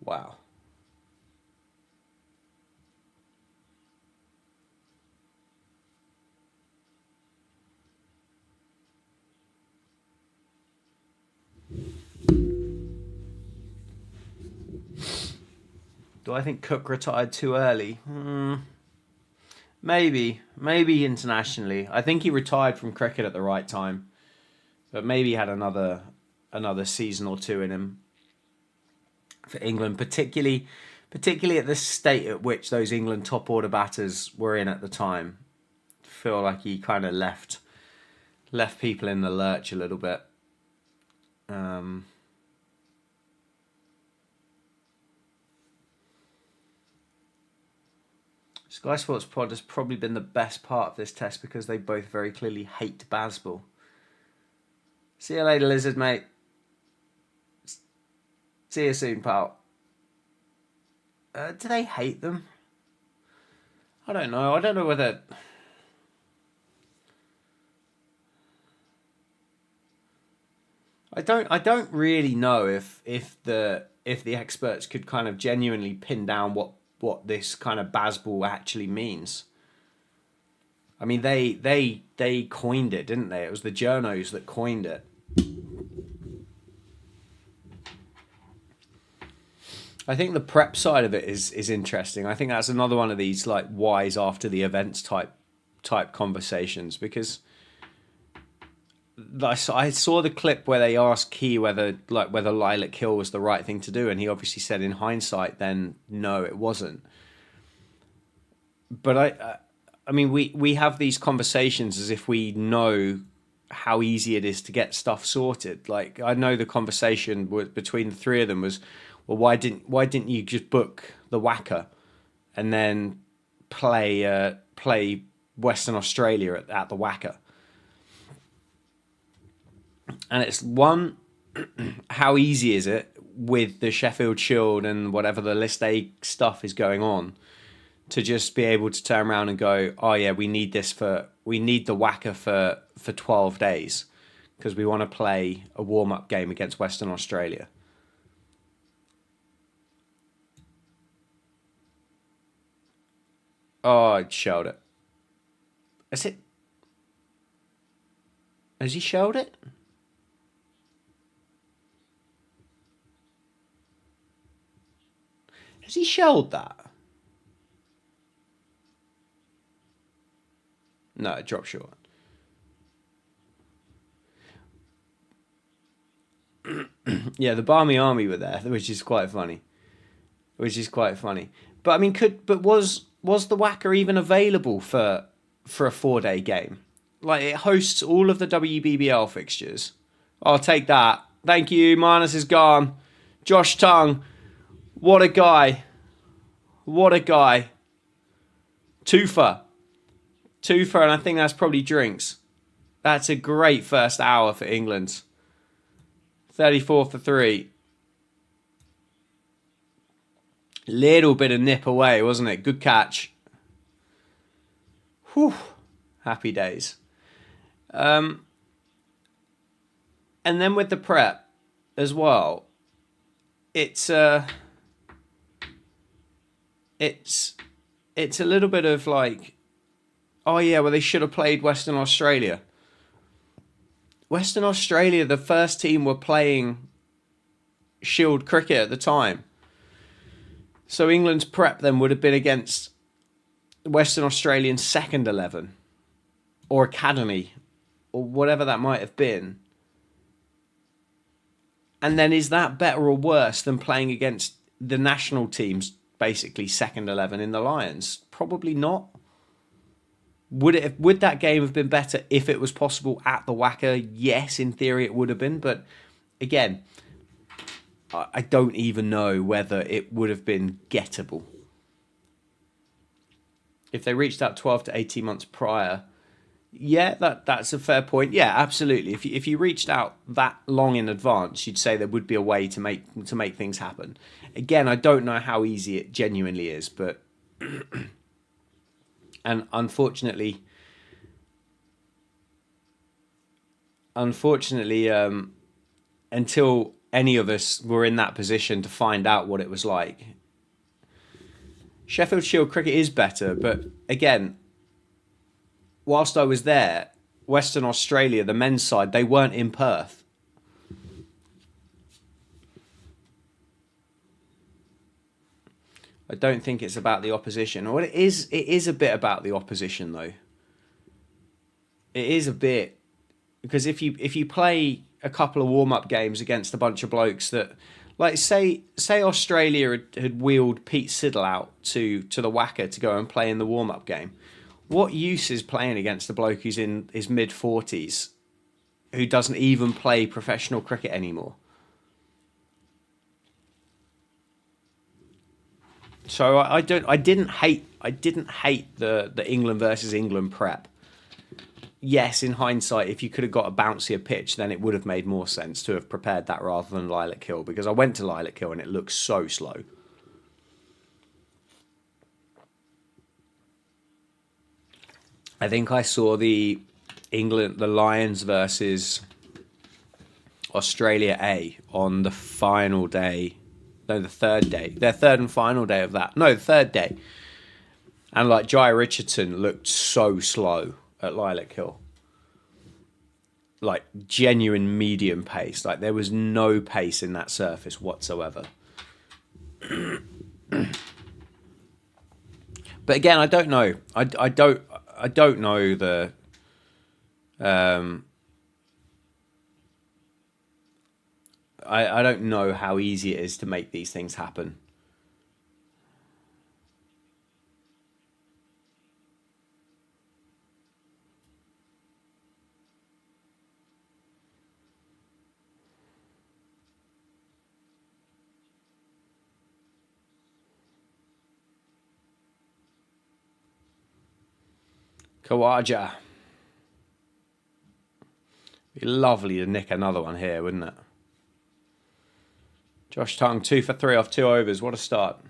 Wow. Do I think Cook retired too early? Maybe internationally. I think he retired from cricket at the right time, but maybe he had another season or two in him for England, particularly at the state at which those England top order batters were in at the time. I feel like he kind of left people in the lurch a little bit. Sky Sports Pod has probably been the best part of this test because they both very clearly hate Bazball. See you later, Lizard, mate. See you soon, pal. Do they hate them? I don't know. I don't know whether... I don't really know if the experts could kind of genuinely pin down what this kind of Bazball actually means. I mean, they coined it, didn't they? It was the journos that coined it. I think the prep side of it is interesting. I think that's another one of these like wise after the events type conversations, because I saw the clip where they asked Key whether Lilac Hill was the right thing to do, and he obviously said in hindsight then no, it wasn't. But I mean we have these conversations as if we know how easy it is to get stuff sorted. Like, I know the conversation between the three of them was, well, why didn't you just book the Wacker and then play Western Australia at the Wacker? And it's one, how easy is it with the Sheffield Shield and whatever the List A stuff is going on to just be able to turn around and go, oh yeah, we need the Wacker for 12 days because we want to play a warm-up game against Western Australia. Oh, I shelled it. Is it? Has he shelled it? Has he shelled that? No, it dropped short. Yeah, the Barmy Army were there, which is quite funny. But I mean, was the Wacker even available for a 4-day game? Like, it hosts all of the WBBL fixtures. I'll take that. Thank you. Minus is gone. Josh Tongue. What a guy. What a guy. Twofer, and I think that's probably drinks. That's a great first hour for England. 34 for 3. Little bit of nip away, wasn't it? Good catch. Whew. Happy days. And then with the prep as well, it's a little bit of like, oh yeah, well, they should have played Western Australia. Western Australia, the first team, were playing Shield cricket at the time. So England's prep then would have been against Western Australian second 11 or academy or whatever that might have been. And then is that better or worse than playing against the national team's basically second 11 in the Lions? Probably not. Would that game have been better if it was possible at the Wacker? Yes, in theory it would have been, but again, I don't even know whether it would have been gettable. If they reached out 12 to 18 months prior, yeah, that's a fair point. Yeah, absolutely. If you reached out that long in advance, you'd say there would be a way to make things happen. Again, I don't know how easy it genuinely is, but and unfortunately, until any of us were in that position to find out what it was like. Sheffield Shield cricket is better, but again, whilst I was there, Western Australia, the men's side, they weren't in Perth. I don't think it's about the opposition. Well, it is a bit about the opposition, though. It is a bit, because if you play a couple of warm-up games against a bunch of blokes that, like, say Australia had wheeled Pete Siddle out to the Wacker to go and play in the warm-up game, what use is playing against a bloke who's in his mid-40s who doesn't even play professional cricket anymore? So I didn't hate the England versus England prep. Yes, in hindsight, if you could have got a bouncier pitch, then it would have made more sense to have prepared that rather than Lilac Hill, because I went to Lilac Hill and it looks so slow. I think I saw the Lions versus Australia A on the final day. No, the third day. Their third and final day of that. No, the third day. And like Jai Richardson looked so slow at Lilac Hill. Like genuine medium pace. Like there was no pace in that surface whatsoever. But again, I don't know. I don't know the I don't know how easy it is to make these things happen. Kawaja. Be lovely to nick another one here, wouldn't it? Josh Tongue, 2 for 3 off 2 overs. What a start.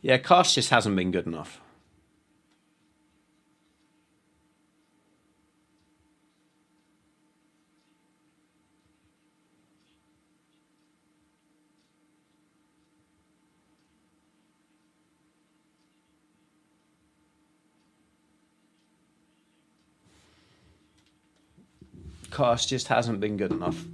Yeah, Cast just hasn't been good enough. Cast just hasn't been good enough.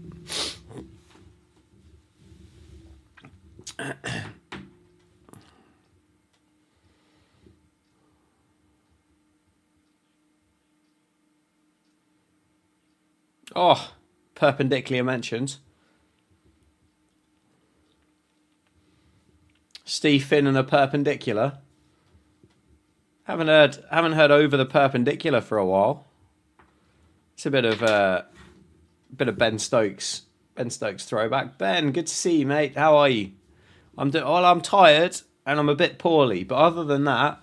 Oh, perpendicular mentions. Steve Finn and a perpendicular. Haven't heard over the perpendicular for a while. It's a bit of Ben Stokes throwback. Ben, good to see you, mate. How are you? I'm tired and I'm a bit poorly, but other than that,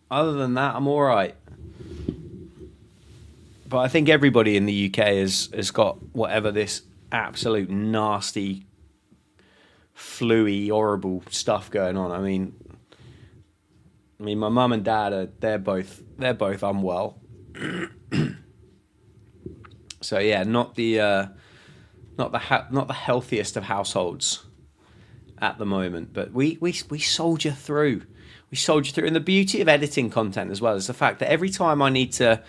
I'm all right. But I think everybody in the UK has got whatever this absolute nasty, flu-y, horrible stuff going on. I mean, my mum and dad they're both unwell. So yeah, not the healthiest of households at the moment, but we soldier through. We soldier through, and the beauty of editing content as well is the fact that every time I need to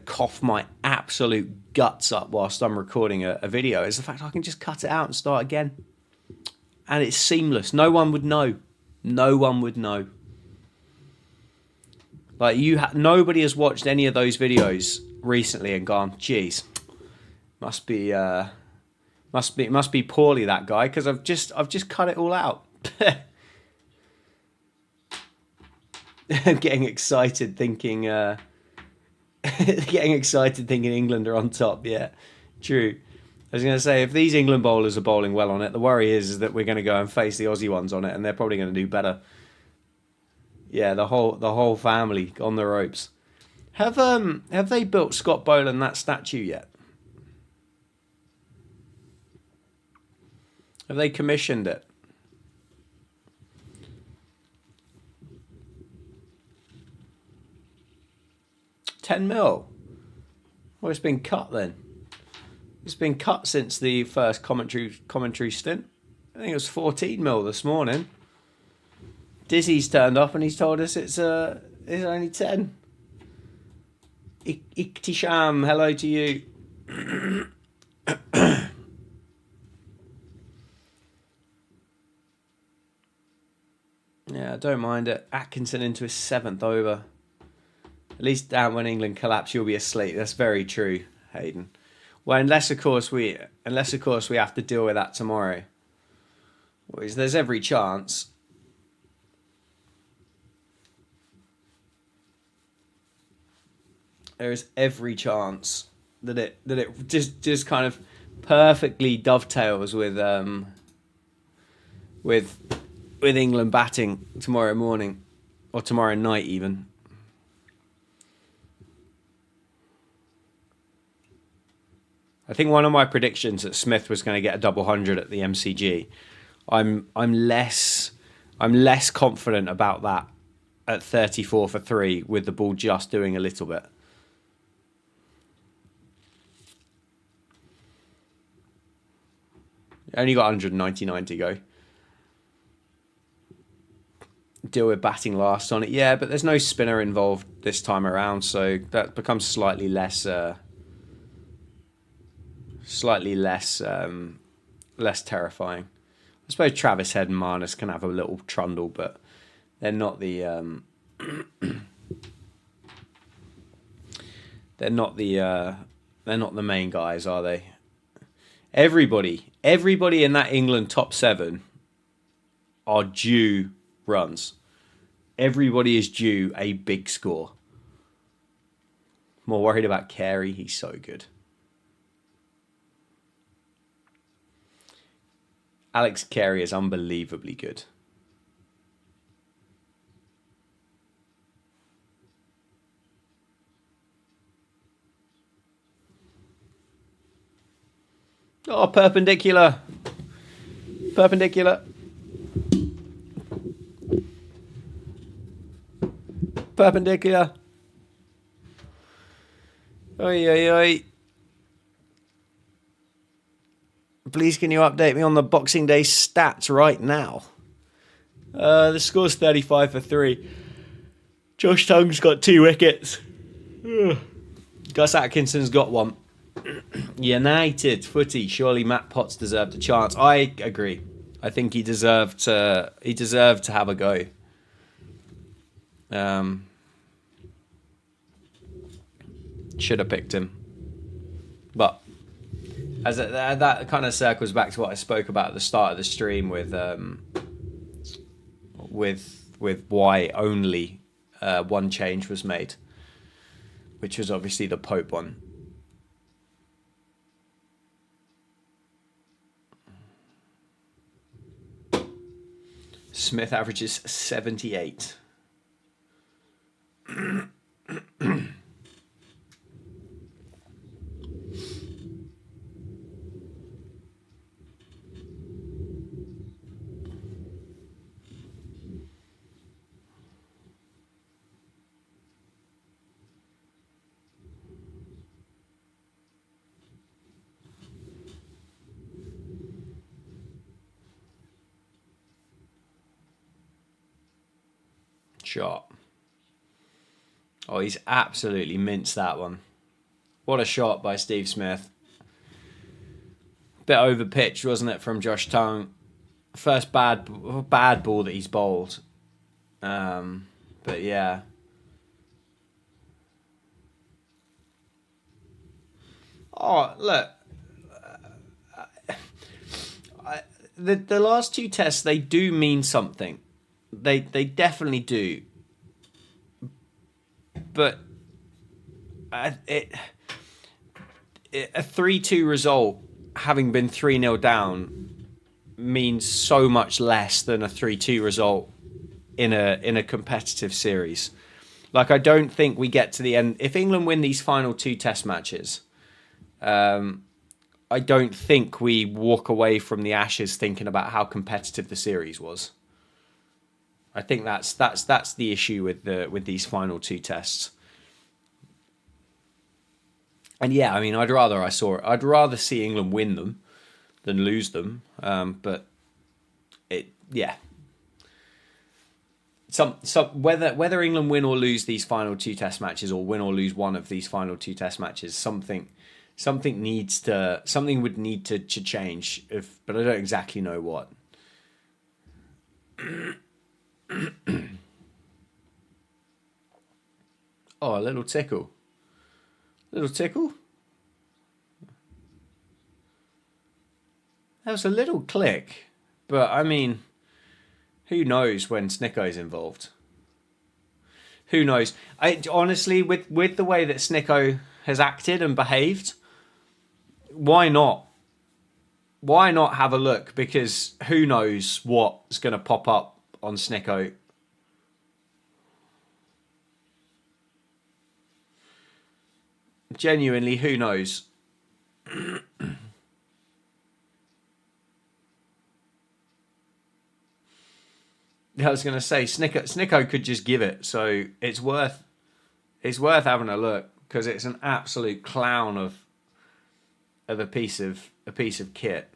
cough my absolute guts up whilst I'm recording a video is the fact I can just cut it out and start again, and it's seamless. No one would know. No one would know. Like nobody has watched any of those videos recently and gone, "Geez, must be poorly that guy," because I've just cut it all out. I'm getting excited thinking England are on top. Yeah, true. I was going to say, if these England bowlers are bowling well on it, the worry is that we're going to go and face the Aussie ones on it, and they're probably going to do better. Yeah, the whole family on the ropes. Have they built Scott Boland that statue yet? Have they commissioned it? 10 mil. Well, it's been cut then. It's been cut since the first commentary stint. I think it was 14 mil this morning. Dizzy's turned up and he's told us it's only 10. Iktisham, hello to you. Yeah, I don't mind it. Atkinson into his 7th over. At least down when England collapse, you'll be asleep. That's very true, Hayden. Well, unless of course we have to deal with that tomorrow. There's every chance. There is every chance that it just kind of perfectly dovetails with England batting tomorrow morning or tomorrow night even. I think one of my predictions that Smith was going to get a double hundred at the MCG. I'm less confident about that at 34 for 3 with the ball just doing a little bit. Only got 199 to go. Deal with batting last on it, yeah, but there's no spinner involved this time around, so that becomes slightly less terrifying. I suppose Travis Head and Marnus can have a little trundle, but they're not the they're not the main guys, are they? Everybody in that England top 7 are due runs. Everybody is due a big score. More worried about Carey. He's so good. Alex Carey is unbelievably good. Oh, perpendicular. Perpendicular. Perpendicular. Oi, oi, oi. Please, can you update me on the Boxing Day stats right now? The score's 35 for 3. Josh Tongue's got 2 wickets. Gus Atkinson's got 1. United footy. Surely Matt Potts deserved a chance. I agree. I think he deserved to have a go. Should have picked him, but as that kind of circles back to what I spoke about at the start of the stream with why only one change was made, which was obviously the Pope one. Smith averages 78. Shot. Oh, he's absolutely minced that one. What a shot by Steve Smith. Bit over pitch, wasn't it, from Josh Tongue? First bad ball that he's bowled. But yeah. Oh, look. The last 2 tests, they do mean something. They definitely do. But a 3-2 result, having been 3-0 down, means so much less than a 3-2 result in a competitive series. Like, I don't think we get to the end. If England win these final 2 test matches, I don't think we walk away from the Ashes thinking about how competitive the series was. I think that's the issue with these final 2 tests. And yeah, I mean, I'd rather see England win them than lose them. But yeah, some whether England win or lose these final two Test matches, or win or lose one of these final two Test matches, something would need to change. But I don't exactly know what. Oh, a little tickle, little tickle. That was a little click, but I mean, who knows when Snicko's involved? Who knows? I honestly, with the way that Snicko has acted and behaved, why not? Why not have a look? Because who knows what's going to pop up on Snicko. Genuinely, who knows? I was going to say Snicko could just give it, so it's worth having a look, because it's an absolute clown of a piece of kit.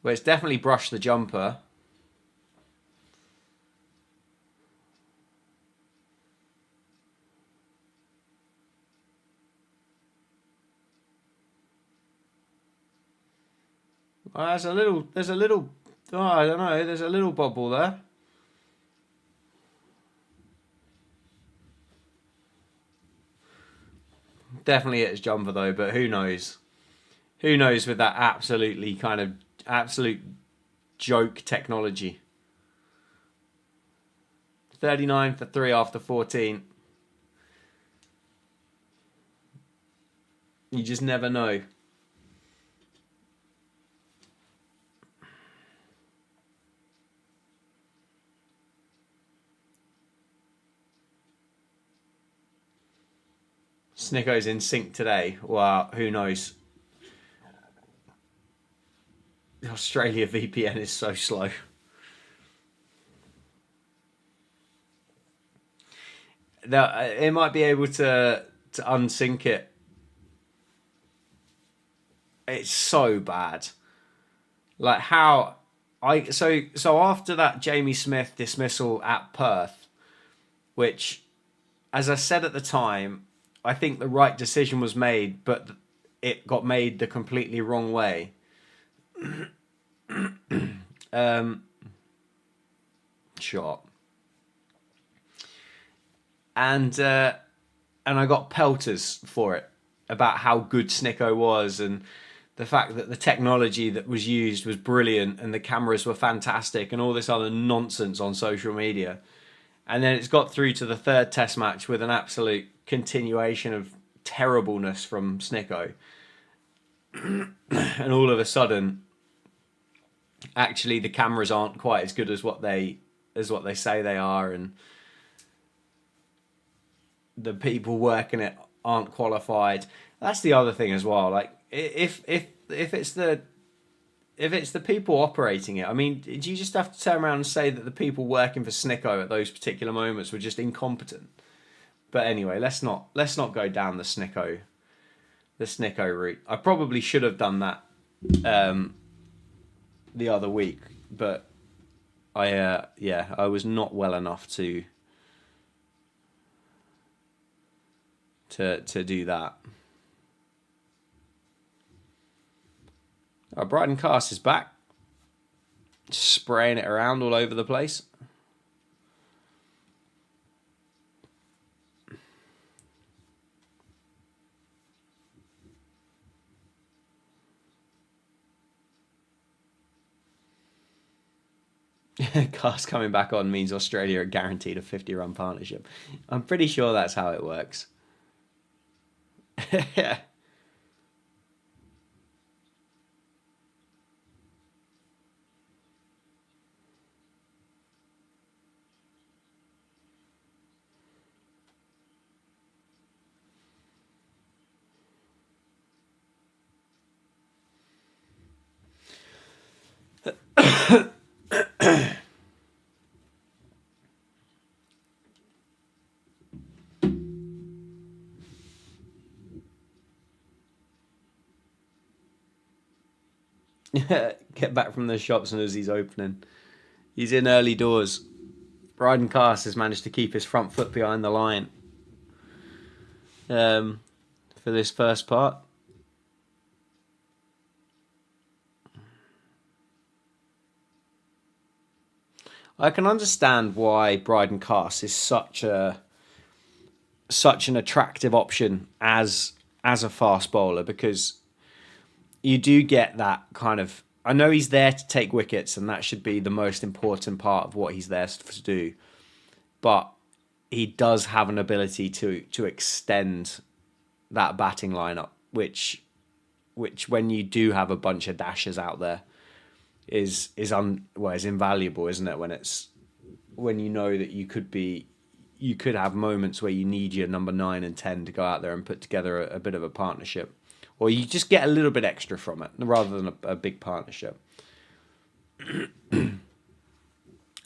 Well, it's definitely brushed the jumper. Oh, there's a little. Oh, I don't know. There's a little bobble there. Definitely hit his jumper though, but who knows? Who knows with that absolutely kind of absolute joke technology. 39 for 3 after 14. You just never know. Snicko's in sync today. Well, who knows? The Australia VPN is so slow. It might be able to unsync it. It's so bad. Like how so after that Jamie Smith dismissal at Perth, which, as I said at the time, I think the right decision was made, but it got made the completely wrong way. Um, Shot. And I got pelters for it about how good Snicko was, and the fact that the technology that was used was brilliant and the cameras were fantastic and all this other nonsense on social media. And then it's got through to the third Test match with an absolute continuation of terribleness from Snicko. And all of a sudden, actually, the cameras aren't quite as good as what they say they are, and the people working it aren't qualified. That's the other thing as well. Like if it's the people operating it, I mean, do you just have to turn around and say that the people working for Snicko at those particular moments were just incompetent? But anyway, let's not go down the Snicko route. I probably should have done that the other week, but I was not well enough to do that. Brighton Cast is back, spraying it around all over the place. Cast coming back on means Australia are guaranteed a 50-run partnership. I'm pretty sure that's how it works. Yeah. Get back from the shops and as he's opening. He's in early doors. Bryden Cast has managed to keep his front foot behind the line for this first part. I can understand why Bryden Cast is such an attractive option as a fast bowler, because you do get that kind of. I know he's there to take wickets, and that should be the most important part of what he's there to do. But he does have an ability to extend that batting lineup, which when you do have a bunch of dashers out there is invaluable, isn't it? When you know that you could have moments where you need your number 9 and 10 to go out there and put together a bit of a partnership, or you just get a little bit extra from it rather than a big partnership.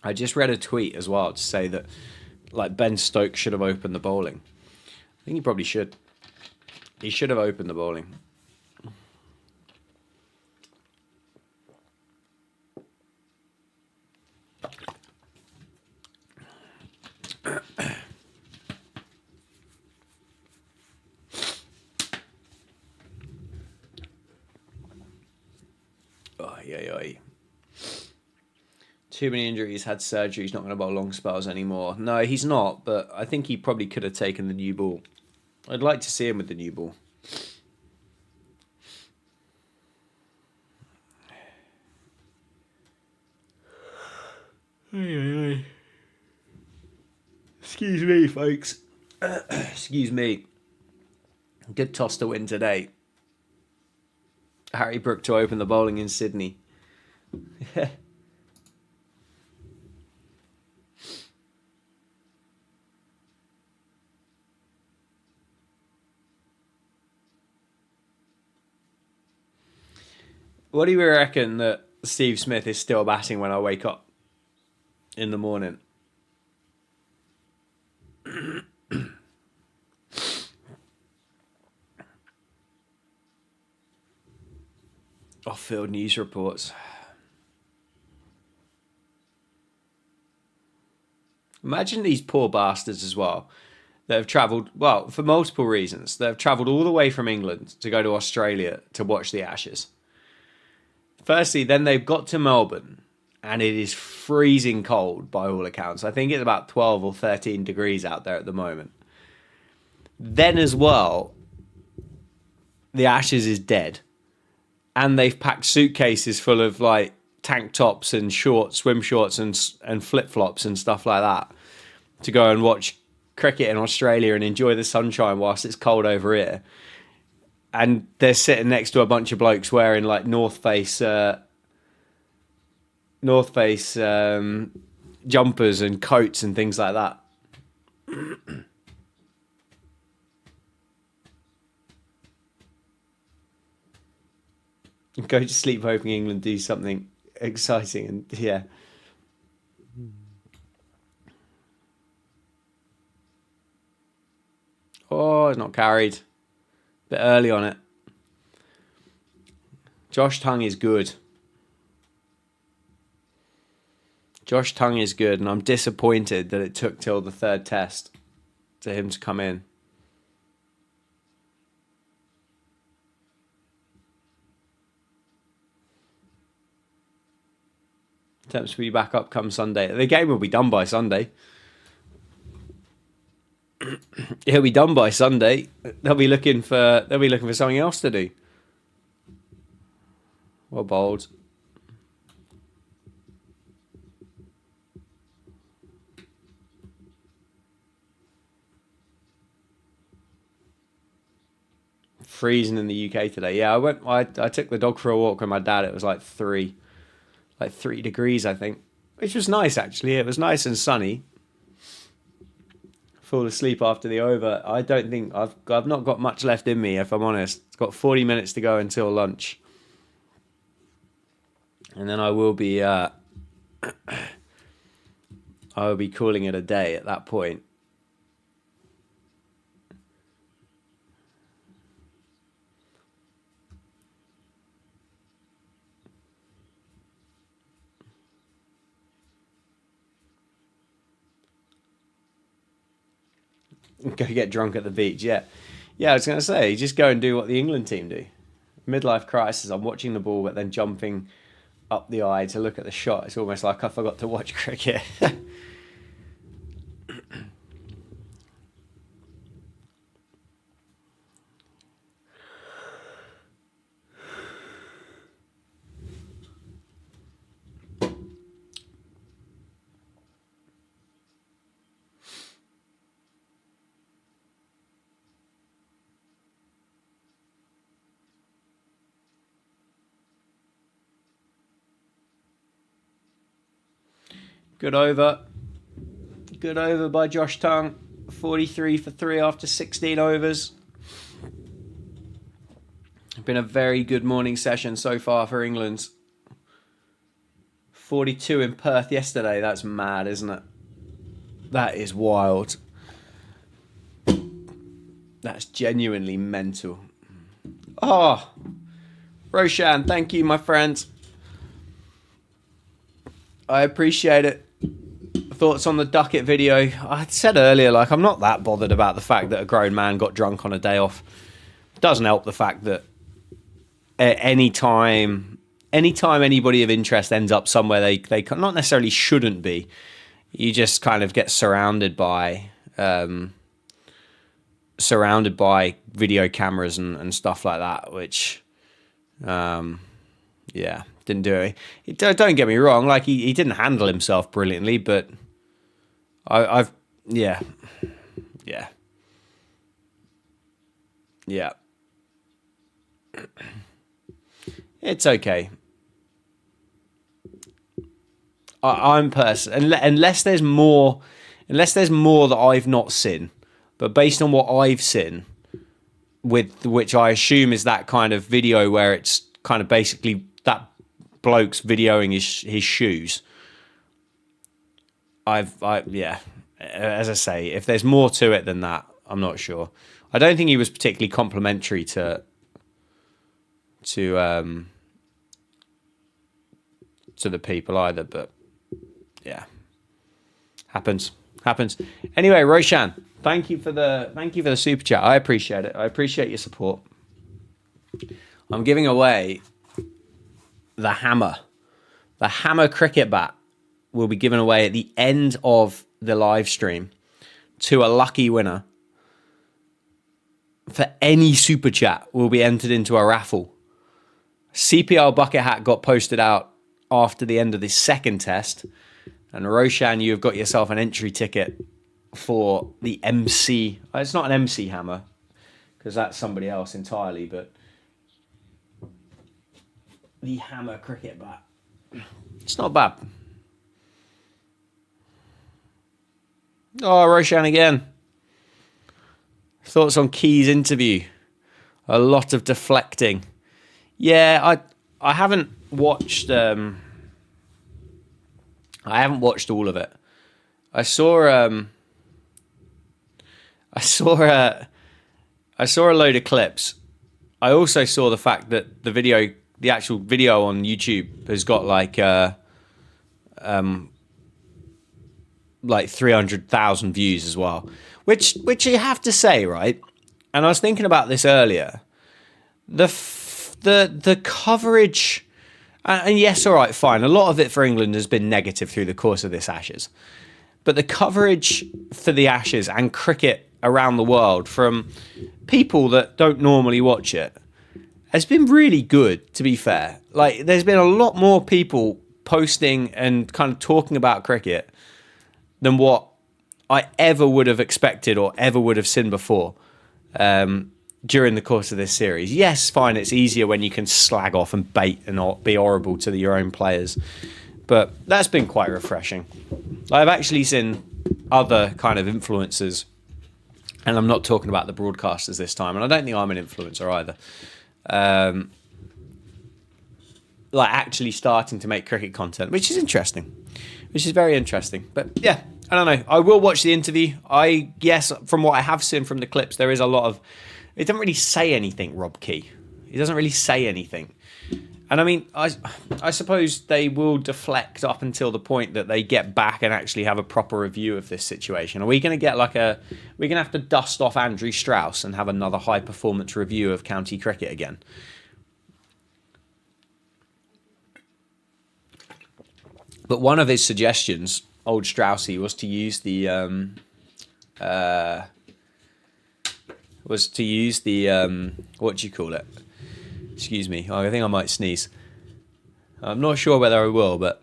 I just read a tweet as well to say that like Ben Stokes should have opened the bowling. I think he probably should. He should have opened the bowling. Too many injuries, had surgery, he's not going to bowl long spells anymore. No, he's not, but I think he probably could have taken the new ball. I'd like to see him with the new ball. Excuse me, folks. Excuse me. Good toss to win today. Harry Brook to open the bowling in Sydney. What do you reckon that Steve Smith is still batting when I wake up in the morning? Off-field news reports. Imagine these poor bastards as well that have travelled, well, for multiple reasons. They have travelled all the way from England to go to Australia to watch the Ashes. Firstly, then they've got to Melbourne, and it is freezing cold by all accounts. I think it's about 12 or 13 degrees out there at the moment. Then as well, the Ashes is dead. And they've packed suitcases full of like tank tops and swim shorts and flip-flops and stuff like that to go and watch cricket in Australia and enjoy the sunshine whilst it's cold over here. And they're sitting next to a bunch of blokes wearing like North Face jumpers and coats and things like that. Go to sleep hoping England do something exciting, and yeah. Oh, it's not carried. Bit early on it. Josh Tongue is good. Josh Tongue is good, and I'm disappointed that it took till the third test to him to come in. Attempts to be back up come Sunday. The game will be done by Sunday. He'll be done by Sunday. They'll be looking for something else to do. Well bowled. Freezing in the UK today. Yeah, I took the dog for a walk with my dad. It was like 3 degrees, I think, which was nice actually. It was nice and sunny. Fall asleep after the over. I don't think I've not got much left in me, if I'm honest. It's got 40 minutes to go until lunch, and then I will be calling it a day at that point. Go get drunk at the beach. Yeah. Yeah, I was going to say, just go and do what the England team do. Midlife crisis. I'm watching the ball, but then jumping up the eye to look at the shot. It's almost like I forgot to watch cricket. Good over. Good over by Josh Tongue. 43 for 3 after 16 overs. Been a very good morning session so far for England. 42 in Perth yesterday. That's mad, isn't it? That is wild. That's genuinely mental. Oh, Roshan, thank you, my friend. I appreciate it. Thoughts on the Duckett video? I said earlier, like, I'm not that bothered about the fact that a grown man got drunk on a day off. It doesn't help the fact that anytime anybody of interest ends up somewhere they not necessarily shouldn't be, you just kind of get surrounded by video cameras and stuff like that, which yeah, didn't do it. Don't get me wrong, like he didn't handle himself brilliantly, but I've yeah. It's okay. I'm unless there's more that I've not seen, but based on what I've seen, with which I assume is that kind of video where it's kind of basically that bloke's videoing his shoes. Yeah, as I say, if there's more to it than that, I'm not sure. I don't think he was particularly complimentary to the people either, but yeah, happens. Anyway, Roshan, thank you for the super chat. I appreciate it. I appreciate your support. I'm giving away the hammer cricket bat. Will be given away at the end of the live stream to a lucky winner. For any super chat will be entered into a raffle. CPL bucket hat got posted out after the end of the second test, and Roshan, you've got yourself an entry ticket for the MC. It's not an MC hammer because that's somebody else entirely, but the hammer cricket bat. It's not bad. Oh, Roshan again. Thoughts on Key's interview? A lot of deflecting. Yeah, I haven't watched. I haven't watched all of it. I saw a load of clips. I also saw the fact that the actual video on YouTube has got like 300,000 views as well, which you have to say, right? And I was thinking about this earlier. The coverage, and yes, all right, fine. A lot of it for England has been negative through the course of this Ashes, but the coverage for the Ashes and cricket around the world from people that don't normally watch it has been really good, to be fair. Like, there's been a lot more people posting and kind of talking about cricket than what I ever would have expected or ever would have seen before during the course of this series. Yes, fine, it's easier when you can slag off and bait and not be horrible to your own players. But that's been quite refreshing. I've actually seen other kind of influencers, and I'm not talking about the broadcasters this time, and I don't think I'm an influencer either, like actually starting to make cricket content, which is interesting. Which is very interesting. But yeah, I don't know. I will watch the interview. Yes, from what I have seen from the clips, there is a lot of... It doesn't really say anything, Rob Key. He doesn't really say anything. And I mean, I suppose they will deflect up until the point that they get back and actually have a proper review of this situation. Are we going to get we're going to have to dust off Andrew Strauss and have another high performance review of county cricket again? But one of his suggestions, old Straussy, was to use the what do you call it? Excuse me. I think I might sneeze. I'm not sure whether I will, but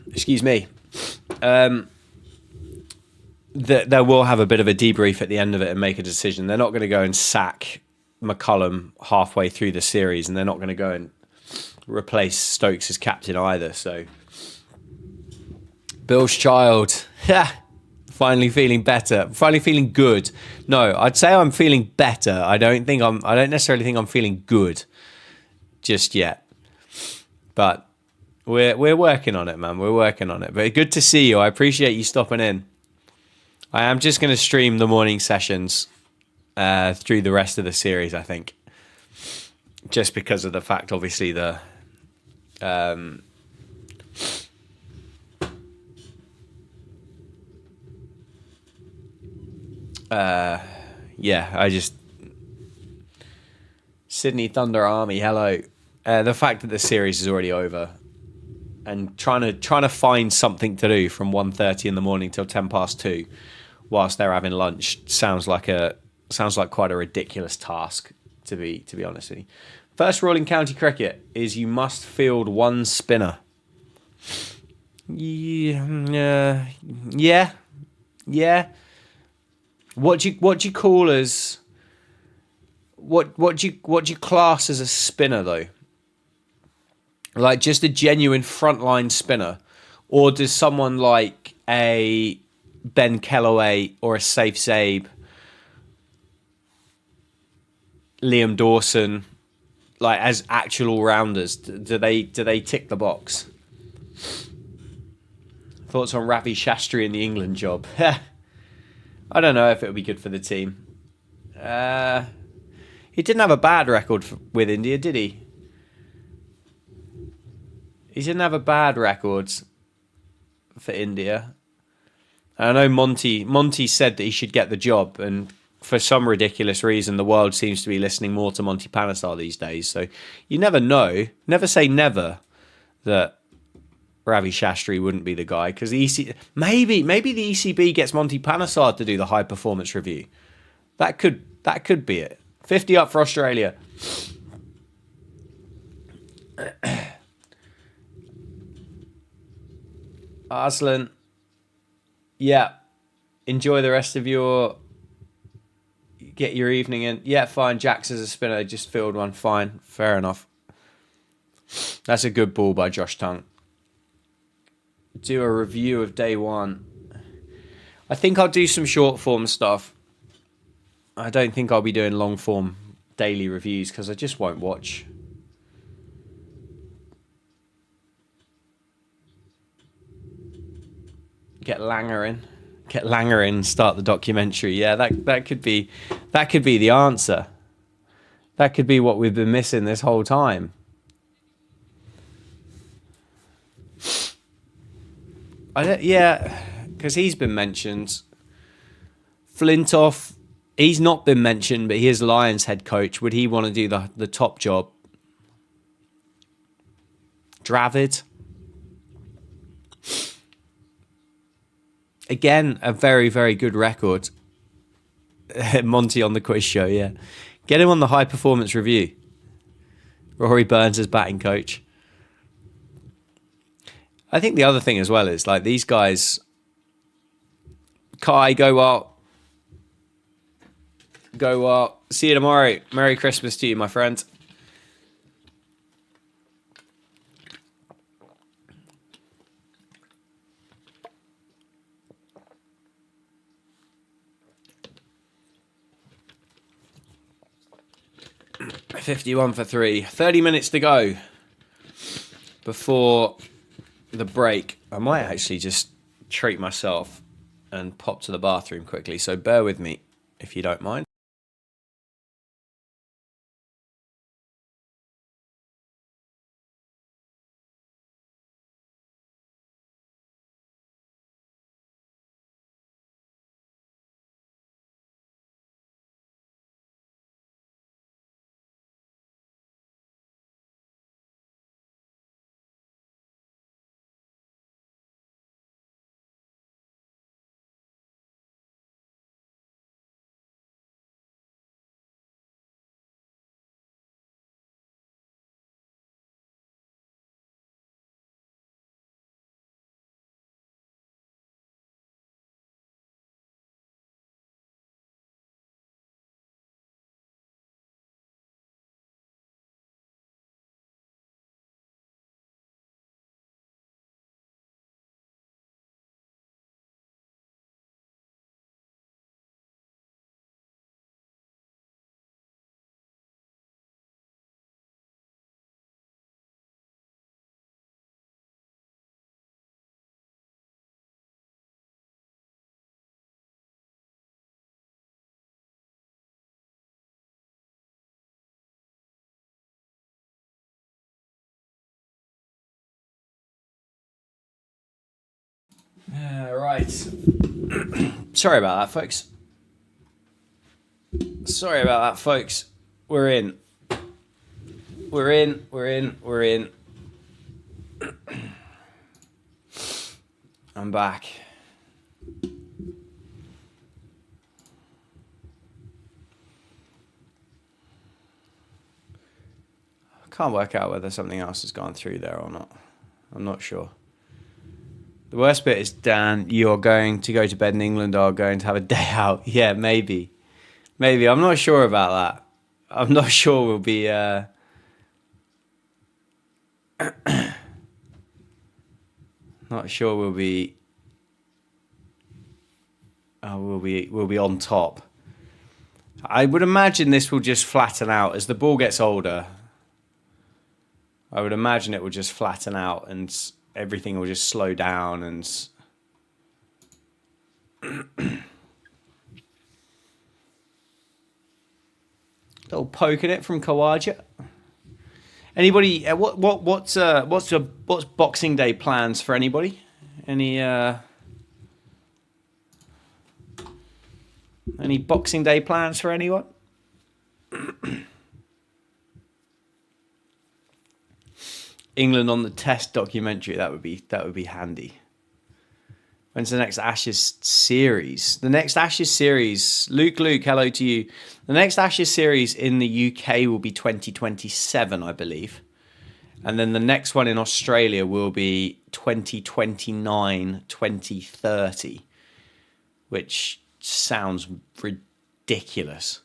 excuse me. That they will have a bit of a debrief at the end of it and make a decision. They're not going to go and sack McCullum halfway through the series, and they're not going to go and replace Stokes as captain either. So, Bill's child, finally feeling better, finally feeling good. No, I'd say I'm feeling better. I don't necessarily think I'm feeling good just yet, but we're working on it, man. We're working on it. But good to see you. I appreciate you stopping in. I am just going to stream the morning sessions through the rest of the series, I think, just because of the fact, obviously, Sydney Thunder Army, hello. The fact that the series is already over and trying to find something to do from 1:30 in the morning till 2:10 whilst they're having lunch sounds like quite a ridiculous task, to be honest with you. First rule in county cricket is you must field one spinner. Yeah. What do you call as what do you class as a spinner though? Like just a genuine frontline spinner, or does someone like a Ben Kellaway or a Safe Zabe, Liam Dawson, like as actual all-rounders, do they tick the box? Thoughts on Ravi Shastri in the England job? I don't know if it would be good for the team. He didn't have a bad record with India, did he? He didn't have a bad record for India. I know Monty said that he should get the job, and for some ridiculous reason, the world seems to be listening more to Monty Panesar these days. So you never know. Never say never that Ravi Shastri wouldn't be the guy, because maybe the ECB gets Monty Panesar to do the high performance review. That could be it. 50 up for Australia. Arslan, yeah. Enjoy the rest of get your evening in. Yeah, fine. Jax as a spinner, just field one. Fine, fair enough. That's a good ball by Josh Tongue. Do a review of day one. I think I'll do some short form stuff. I don't think I'll be doing long form daily reviews because I just won't watch. Get Langer in, start the documentary. Yeah, that could be the answer. That could be what we've been missing this whole time. Because he's been mentioned. Flintoff, he's not been mentioned, but he is Lions head coach. Would he want to do the top job? Dravid. Again, a very, very good record. Monty on the quiz show, yeah. Get him on the high performance review. Rory Burns as batting coach. I think the other thing as well is like these guys. Kai, go well. Go well. See you tomorrow. Merry Christmas to you, my friend. $51 for 3. 30 minutes to go before the break. I might actually just treat myself and pop to the bathroom quickly, so bear with me if you don't mind. Right. Sorry about that, folks. We're in. I'm back. I can't work out whether something else has gone through there or not. I'm not sure. The worst bit is, Dan, you're going to go to bed in England or going to have a day out. Yeah, maybe. I'm not sure about that. I'm not sure we'll be... not sure we'll be... we'll be on top. I would imagine this will just flatten out as the ball gets older. I would imagine it will just flatten out and everything will just slow down and... little poke at it from Kawaja. Anybody? What's Boxing Day plans for anybody? Any Boxing Day plans for anyone? England on the Test documentary. That would be handy. When's the next Ashes series? The next Ashes series, Luke, hello to you. The next Ashes series in the UK will be 2027, I believe. And then the next one in Australia will be 2029, 2030, which sounds ridiculous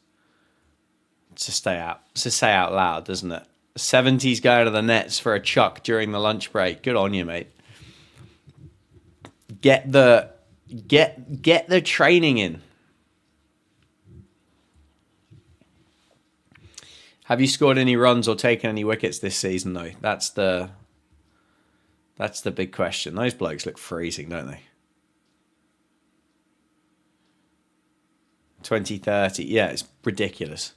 to say out loud, doesn't it? 70s going to the nets for a chuck during the lunch break. Good on you, mate. Get the training in. Have you scored any runs or taken any wickets this season though? That's the big question. Those blokes look freezing, don't they? 2030. Yeah, it's ridiculous.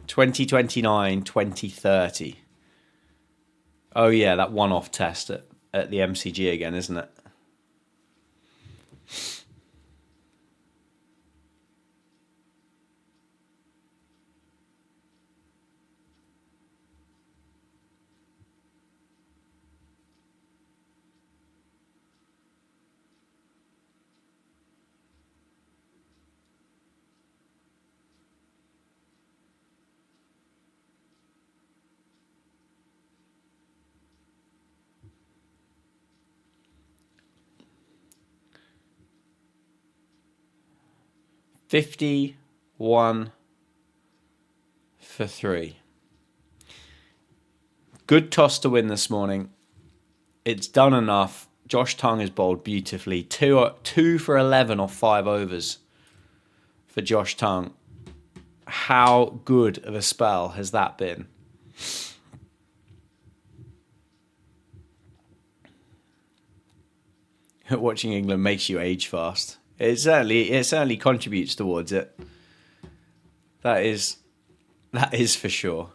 2029, 2030. Oh yeah, that one-off test at the MCG again, isn't it? $51 for 3. Good toss to win this morning. It's done enough. Josh Tongue has bowled beautifully. 2 for 11 off 5 overs for Josh Tongue. How good of a spell has that been? Watching England makes you age fast. It certainly contributes towards it. That is for sure.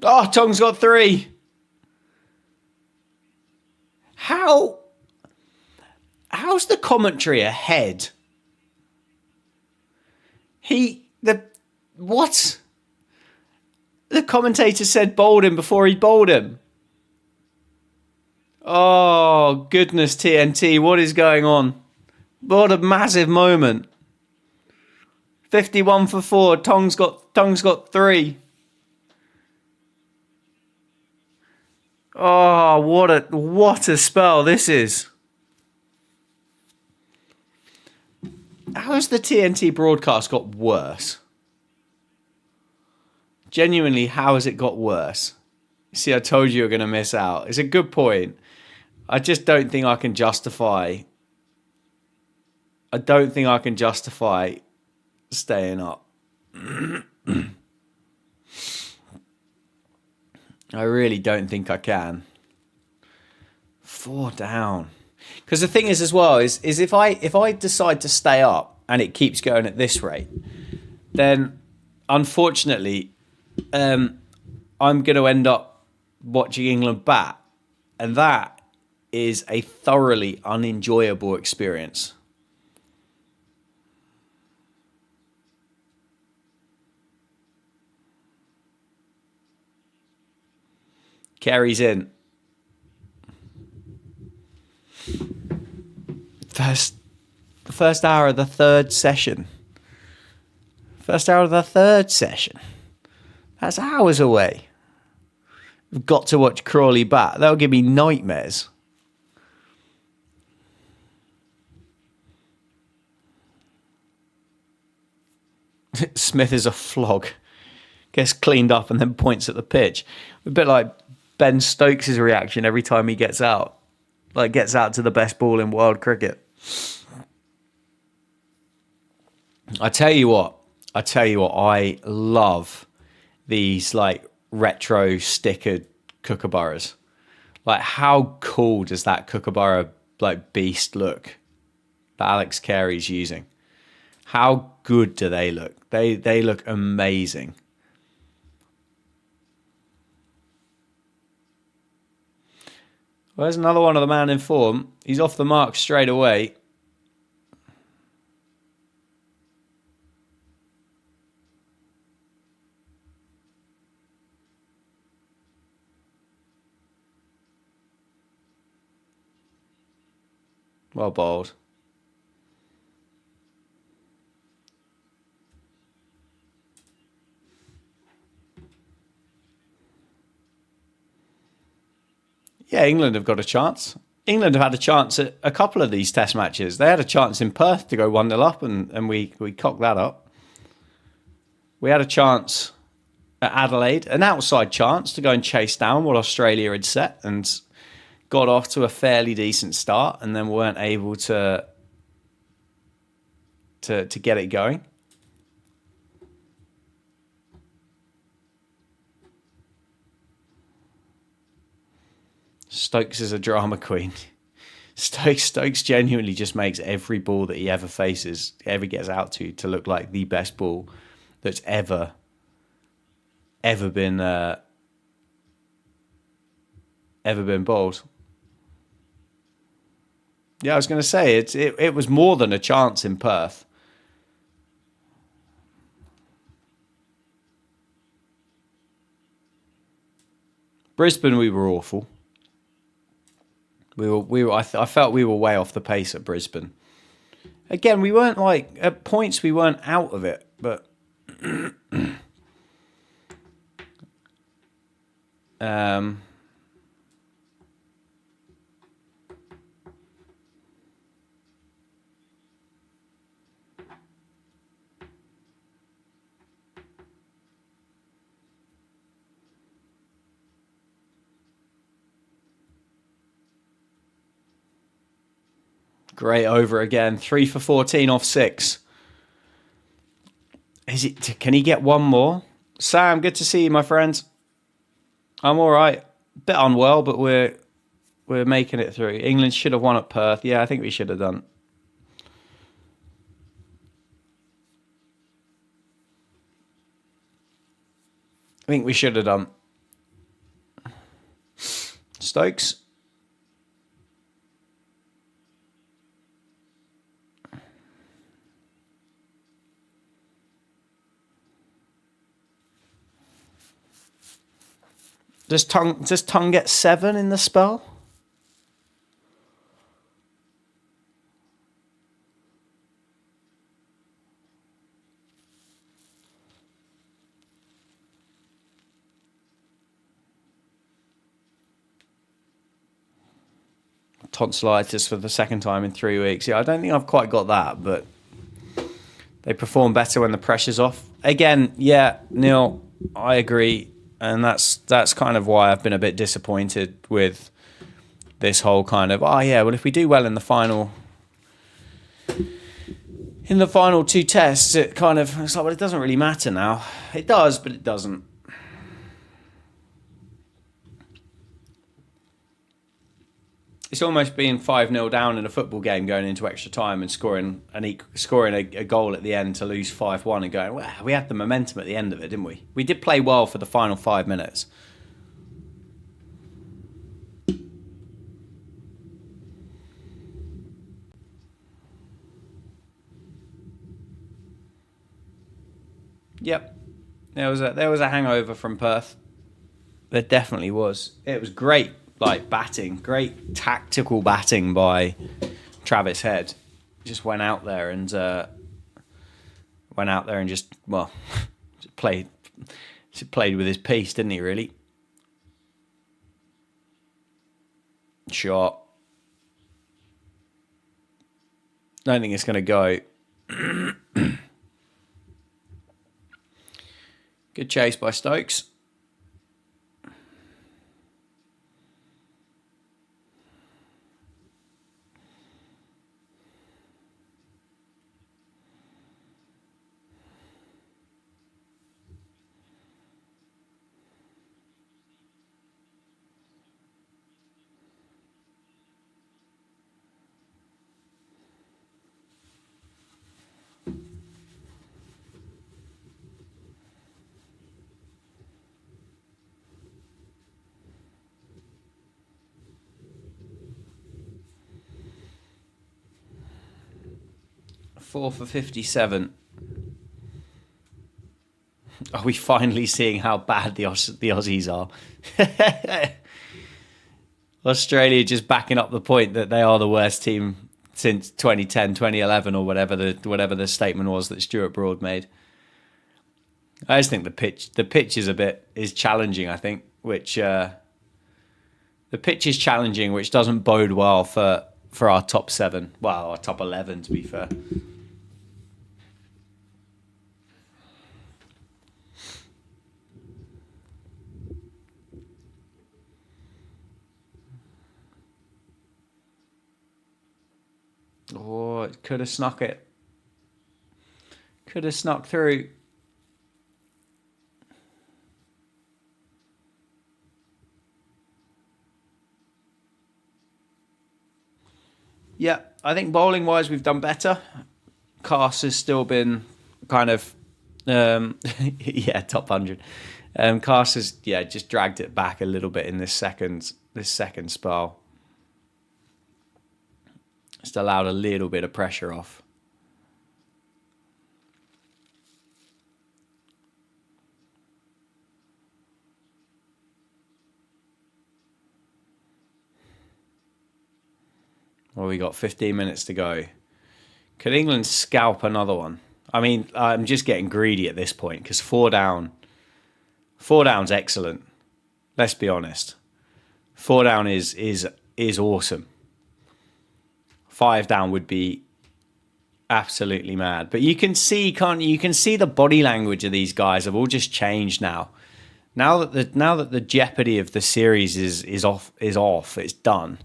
Oh, Tong's got 3. How's the commentary ahead? What? The commentator said bowled him before he bowled him. Oh, goodness, TNT, what is going on? What a massive moment. 51 for 4, Tong's got 3. Oh, what a spell this is. How has the TNT broadcast got worse? Genuinely, how has it got worse? See, I told you were going to miss out. It's a good point. I just don't think I can justify. I don't think I can justify staying up. I really don't think I can. 4 down. Because the thing is as well is if I decide to stay up and it keeps going at this rate, then unfortunately I'm going to end up watching England bat, and that is a thoroughly unenjoyable experience. Carey's in. First hour of the third session. First hour of the third session. That's hours away. I've got to watch Crawley bat. That'll give me nightmares. Smith is a flog. Gets cleaned up and then points at the pitch. A bit like Ben Stokes' reaction every time he gets out. Like gets out to the best ball in world cricket. I tell you what, I love these like retro stickered kookaburras. Like how cool does that kookaburra like beast look that Alex Carey's using? How good do they look? They look amazing. Well, there's another one of the man in form. He's off the mark straight away. Well bowled. Yeah, England have got a chance. England have had a chance at a couple of these test matches. They had a chance in Perth to go 1-0 up, and we cocked that up. We had a chance at Adelaide, an outside chance to go and chase down what Australia had set, and got off to a fairly decent start, and then weren't able to get it going. Stokes is a drama queen. Stokes genuinely just makes every ball that he ever faces, ever gets out to look like the best ball that's ever been bowled. Yeah, I was going to say it was more than a chance in Perth. Brisbane, we were awful. I felt we were way off the pace at Brisbane. Again, we weren't like at points we weren't out of it, but great over again. 3 for 14 off 6. Can he get one more? Sam, good to see you, my friend. I'm all right. Bit unwell, but we're making it through. England should have won at Perth. Yeah, I think we should have done. I think we should have done. Stokes. Does Tongue get 7 in the spell? Tonsillitis for the second time in 3 weeks. Yeah, I don't think I've quite got that, but they perform better when the pressure's off. Again, yeah, Neil, I agree. And that's kind of why I've been a bit disappointed with this whole kind of, oh yeah, well if we do well in the final two tests, it's like, well, it doesn't really matter now. It does, but it doesn't. It's almost being 5-0 down in a football game going into extra time and scoring a goal at the end to lose 5-1 and going, well, we had the momentum at the end of it, didn't we? We did play well for the final 5 minutes. Yep. There was a hangover from Perth. There definitely was. It was great. Great tactical batting by Travis Head. Just went out there and just played with his piece, didn't he? Really. Shot. Don't think it's going to go. Good chase by Stokes. Four for 57. Are we finally seeing how bad the Aussies are? Australia just backing up the point that they are the worst team since 2010, 2011, or whatever the statement was that Stuart Broad made. I just think the pitch is challenging. I think the pitch is challenging, which doesn't bode well for our top 7. Well, our top 11, to be fair. Oh, it could have snuck it. Could have snuck through. Yeah, I think bowling-wise we've done better. Cass has still been kind of, top 100. Cass has, just dragged it back a little bit in this second spell. Just allowed a little bit of pressure off. Well, we got 15 minutes to go. Could England scalp another one? I mean, I'm just getting greedy at this point because 4 down's excellent. Let's be honest. 4 down is awesome. 5 down would be absolutely mad. But you can see, can't you? You can see the body language of these guys have all just changed now. Now that the jeopardy of the series is off, it's done.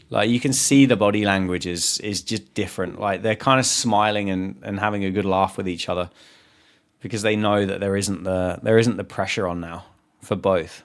Like, you can see the body language is just different. Like, they're kind of smiling and having a good laugh with each other because they know that there isn't the pressure on now for both.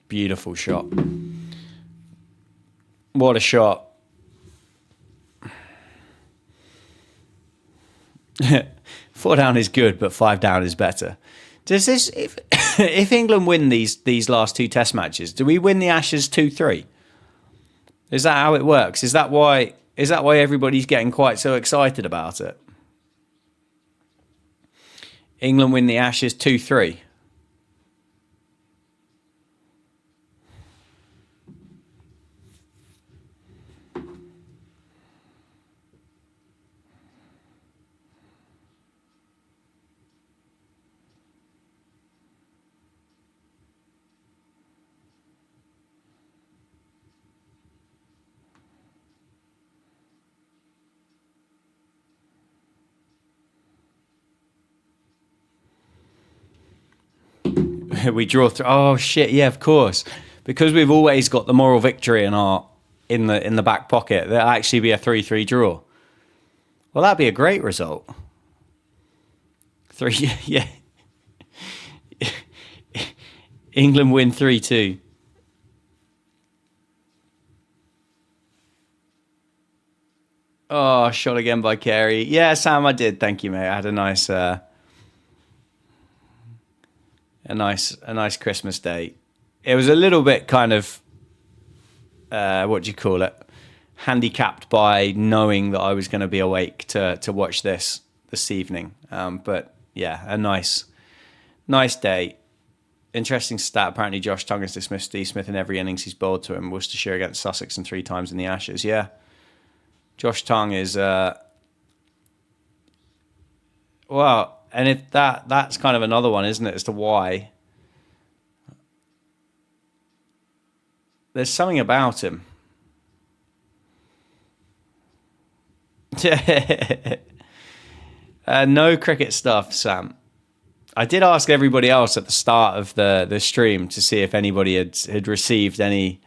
Beautiful shot. What a shot. 4 down is good, but 5 down is better. Does this, if England win these last 2 test matches, do we win the Ashes 2-3? Is that how it works? Is that why everybody's getting quite so excited about it? England win the Ashes 2-3. We draw through. Oh shit! Yeah, of course. Because we've always got the moral victory in the back pocket. That'll actually be a 3-3 draw. Well, that'd be a great result. Three. Yeah. England win 3-2. Oh, shot again by Carey. Yeah, Sam, I did. Thank you, mate. I had a nice Christmas day. It was a little bit kind of what do you call it? Handicapped by knowing that I was going to be awake to watch this evening. But yeah, a nice day. Interesting stat. Apparently, Josh Tongue has dismissed Steve Smith in every innings he's bowled to him. Worcestershire against Sussex and 3 times in the Ashes. Yeah, Josh Tongue is well, and if that's kind of another one, isn't it, as to why there's something about him. No cricket stuff, Sam. I did ask everybody else at the start of the stream to see if anybody had received any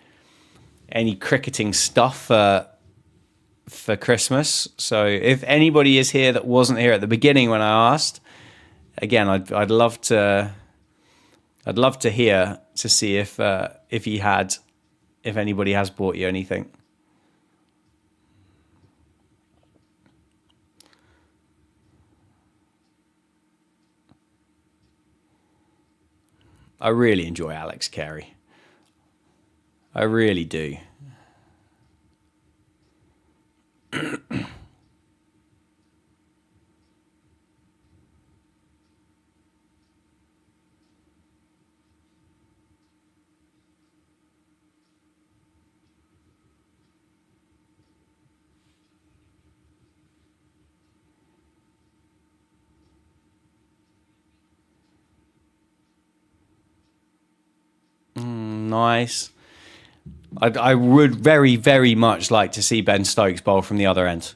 cricketing stuff for Christmas. So if anybody is here that wasn't here at the beginning when I asked, again, I'd love to hear, to see if anybody has bought you anything. I really enjoy Alex Carey. I really do. Nice. I would very, very much like to see Ben Stokes bowl from the other end.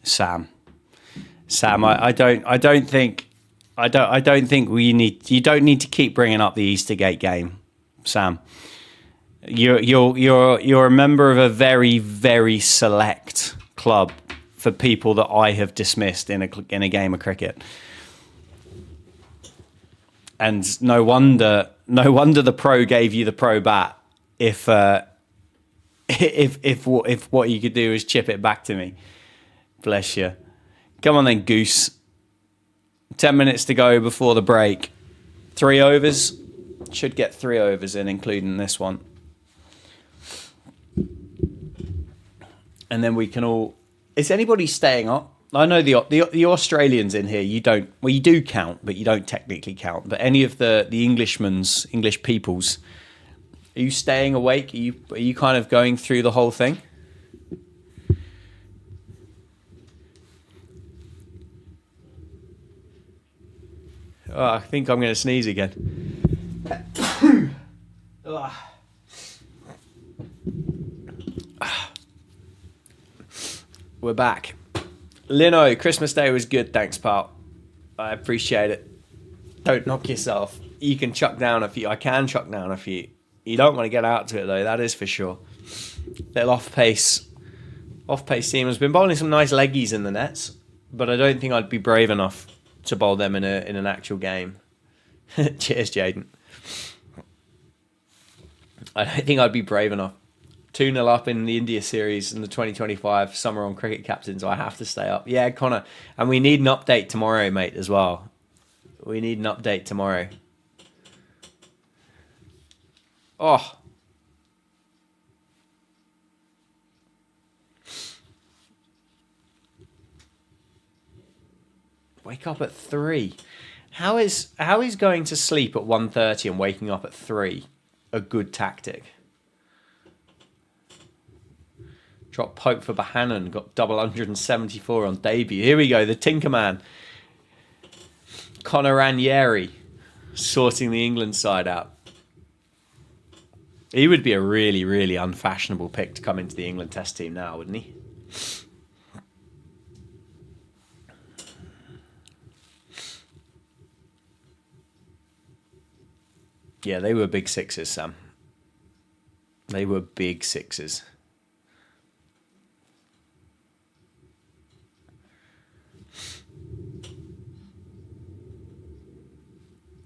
Sam, I don't think you don't need to keep bringing up the Eastergate game, Sam. You're a member of a very, very select club for people that I have dismissed in a game of cricket, and no wonder the pro gave you the pro bat if what you could do is chip it back to me. Bless you. Come on then, Goose. 10 minutes to go before the break. 3 overs. Should get 3 overs in, including this one. And then we can all... Is anybody staying up? I know the Australians in here, you don't... Well, you do count, but you don't technically count. But any of the English peoples, are you staying awake? Are you kind of going through the whole thing? Oh, I think I'm going to sneeze again. We're back. Lino, Christmas Day was good. Thanks, pal. I appreciate it. Don't knock yourself. You can chuck down a few. I can chuck down a few. You don't want to get out to it, though. That is for sure. Little off-pace seamer's been bowling some nice leggies in the nets, but I don't think I'd be brave enough to bowl them in an actual game. Cheers, Jaden. I don't think I'd be brave enough. 2-0 up in the India series in the 2025 Summer on Cricket Captain, so I have to stay up. Yeah, Connor. And we need an update tomorrow, mate, as well. We need an update tomorrow. Oh. Wake up at 3. How is going to sleep at 1:30 and waking up at 3 a good tactic? Dropped Pope for Bohannon, got double 174 on debut. Here we go, the Tinkerman. Conor Ranieri sorting the England side out. He would be a really, really unfashionable pick to come into the England Test team now, wouldn't he? Yeah, they were big sixes, Sam. They were big sixes.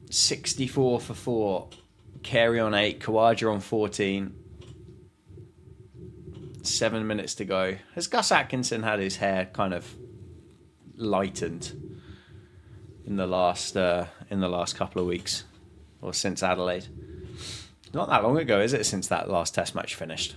$64 for 4. Carey on 8. Kawaja on 14. 7 minutes to go. Has Gus Atkinson had his hair kind of lightened in the last couple of weeks? Or since Adelaide? Not that long ago, is it, since that last Test match finished?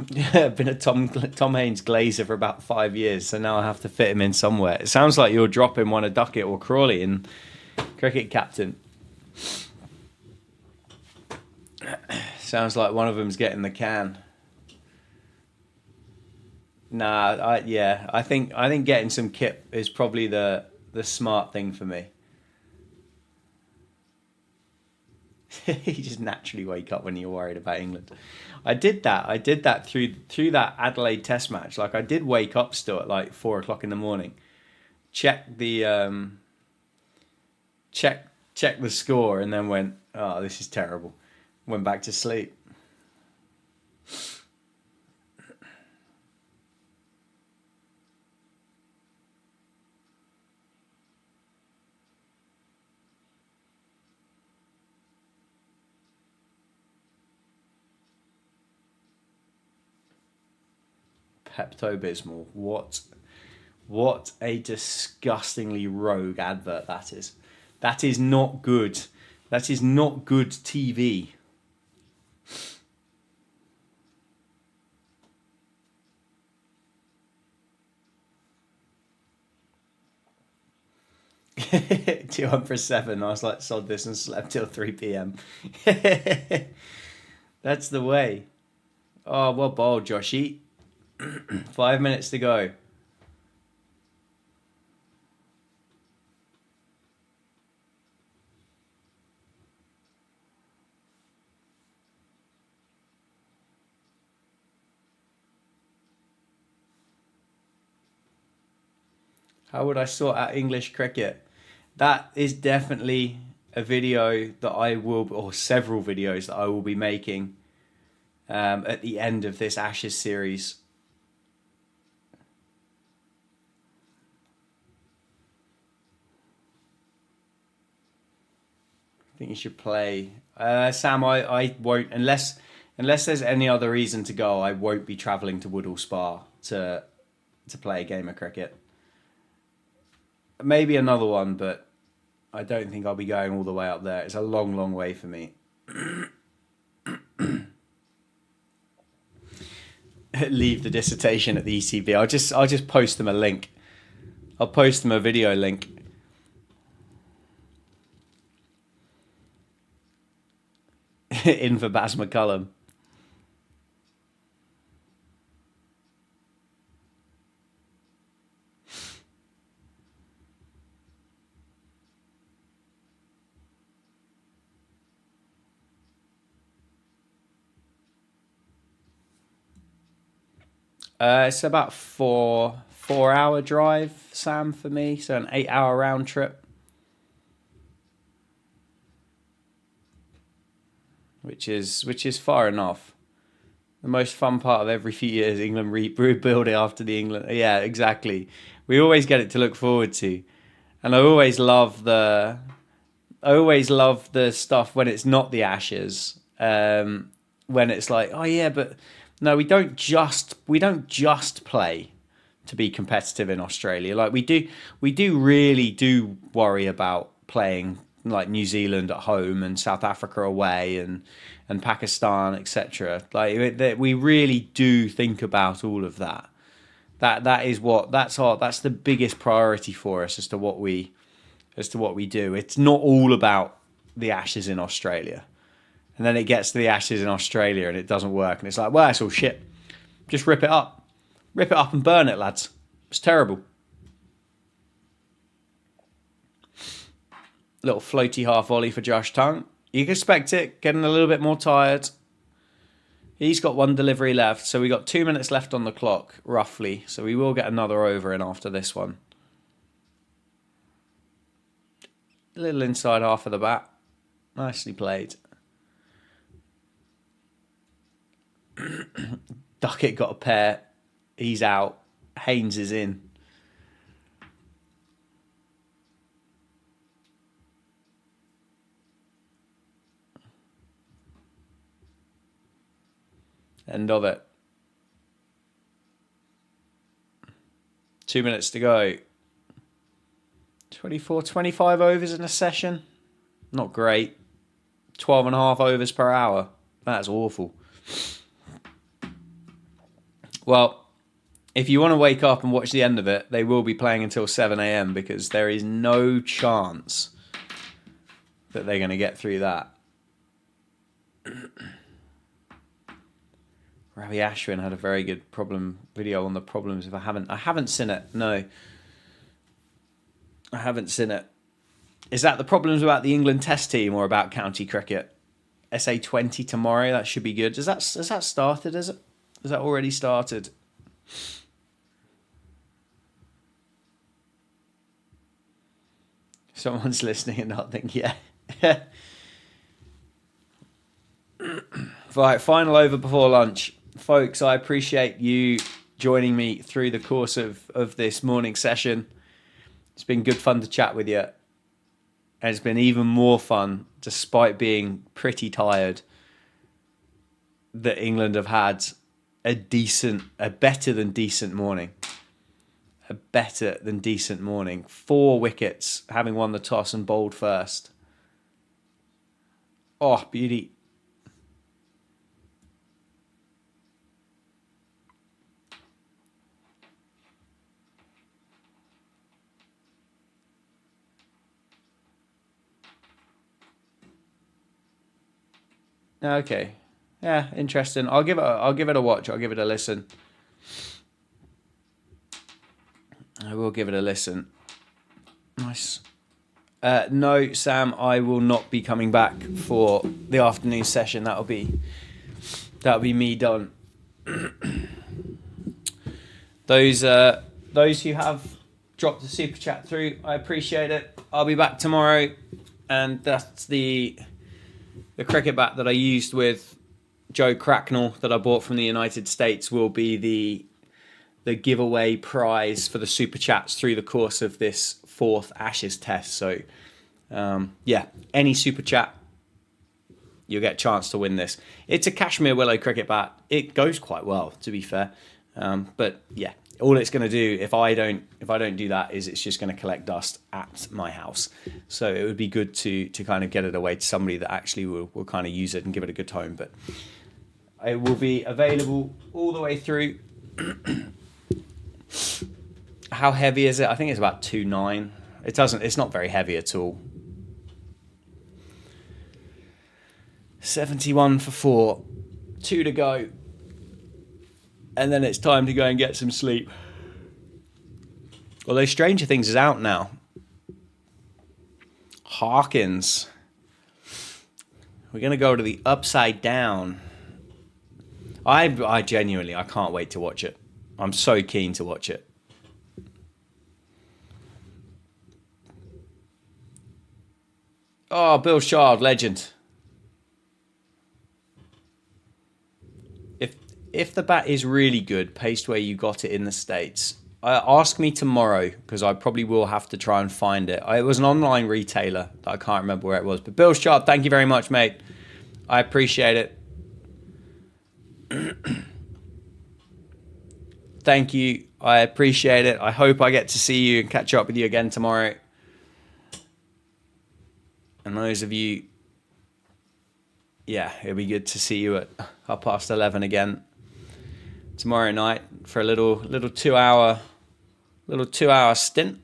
Yeah, I've been a Tom Haynes glazer for about 5 years, so now I have to fit him in somewhere. It sounds like you're dropping one of Duckett or Crawley in cricket captain. Sounds like one of them's getting the can. Nah, I think getting some kit is probably the smart thing for me. You just naturally wake up when you're worried about England. I did that through that Adelaide Test match. Like, I did wake up still at like 4 o'clock in the morning, check the score, and then went, oh, this is terrible. Went back to sleep. Pepto-Bismol. What a disgustingly rogue advert that is. That is not good. That is not good TV. Two on for 7. I was like, sod this, and slept till 3 p.m. That's the way. Oh, well bowled, Joshy. 5 minutes to go. How would I sort out English cricket? That is definitely a video that I will, or several videos that I will be making at the end of this Ashes series. I think you should play. Sam, I won't, unless there's any other reason to go, I won't be travelling to Woodhall Spa to play a game of cricket. Maybe another one, but I don't think I'll be going all the way up there. It's a long, long way for me. Leave the dissertation at the ECB. I'll just post them a link. I'll post them a video link. In for Baz McCullum. It's about 4-hour drive, Sam, for me. So an 8-hour round trip, which is far enough. The most fun part of every few years, England rebuild it after the England. Yeah, exactly. We always get it to look forward to, and I always love the stuff when it's not the Ashes. When it's like, oh yeah, but. No, we don't just play to be competitive in Australia. Like we do really worry about playing like New Zealand at home and South Africa away and Pakistan, etc. Like we really do think about all of that. That's the biggest priority for us as to what we do. It's not all about the Ashes in Australia. And then it gets to the Ashes in Australia and it doesn't work. And it's like, well, it's all shit. Just rip it up. Rip it up and burn it, lads. It's terrible. Little floaty half volley for Josh Tongue. You can expect it. Getting a little bit more tired. He's got one delivery left. So we got 2 minutes left on the clock, roughly. So we will get another over in after this one. A little inside half of the bat. Nicely played. Duckett got a pair. He's out. Haynes is in. End of it. 2 minutes to go. 24, 25 overs in a session. Not great. 12 and a half overs per hour. That's awful. Well, if you want to wake up and watch the end of it, they will be playing until 7 a.m. because there is no chance that they're going to get through that. Ravi Ashwin had a very good video on the problems. If I haven't seen it. No, I haven't seen it. Is that the problems about the England Test team or about county cricket? SA20 tomorrow. That should be good. Has that started? Has that already started? Someone's listening and not thinking, yeah. Right, final over before lunch. Folks, I appreciate you joining me through the course of this morning session. It's been good fun to chat with you. And it's been even more fun, despite being pretty tired, that England have had a better than decent morning. A better than decent morning. 4 wickets, having won the toss and bowled first. Oh, beauty. Okay. Yeah, interesting. I'll give it a watch. I'll give it a listen. I will give it a listen. Nice. No, Sam, I will not be coming back for the afternoon session. That'll be me done. Those who have dropped the super chat through, I appreciate it. I'll be back tomorrow, and that's the cricket bat that I used with Joe Cracknell that I bought from the United States will be the giveaway prize for the super chats through the course of this 4th Ashes test. So yeah, any super chat, you'll get a chance to win this. It's a Kashmir Willow cricket bat. It goes quite well, to be fair. But yeah, all it's going to do if I don't do that is it's just going to collect dust at my house. So it would be good to kind of get it away to somebody that actually will kind of use it and give it a good home. But it will be available all the way through. How heavy is it? I think it's about 2.9. It's not very heavy at all. 71 for 4. 2 to go. And then it's time to go and get some sleep. Although Stranger Things is out now. Hawkins. We're going to go to the Upside Down. I genuinely, I can't wait to watch it. I'm so keen to watch it. Oh, Bill Shard, legend. If the bat is really good, paste where you got it in the States, ask me tomorrow, because I probably will have to try and find it. It was an online retailer that I can't remember where it was. But Bill Shard, thank you very much, mate. I appreciate it. Thank you. I appreciate it. I hope I get to see you and catch up with you again tomorrow. And those of you, yeah, it'll be good to see you at 11:30 again tomorrow night for a little 2 hour stint.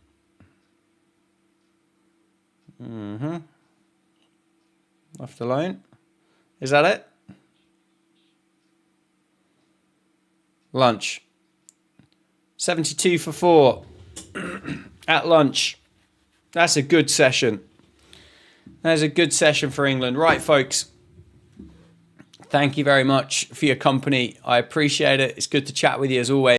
Left alone. Is that it? Lunch. 72 for 4 at lunch. That's a good session. That's a good session for England. Right, folks. Thank you very much for your company. I appreciate it. It's good to chat with you as always.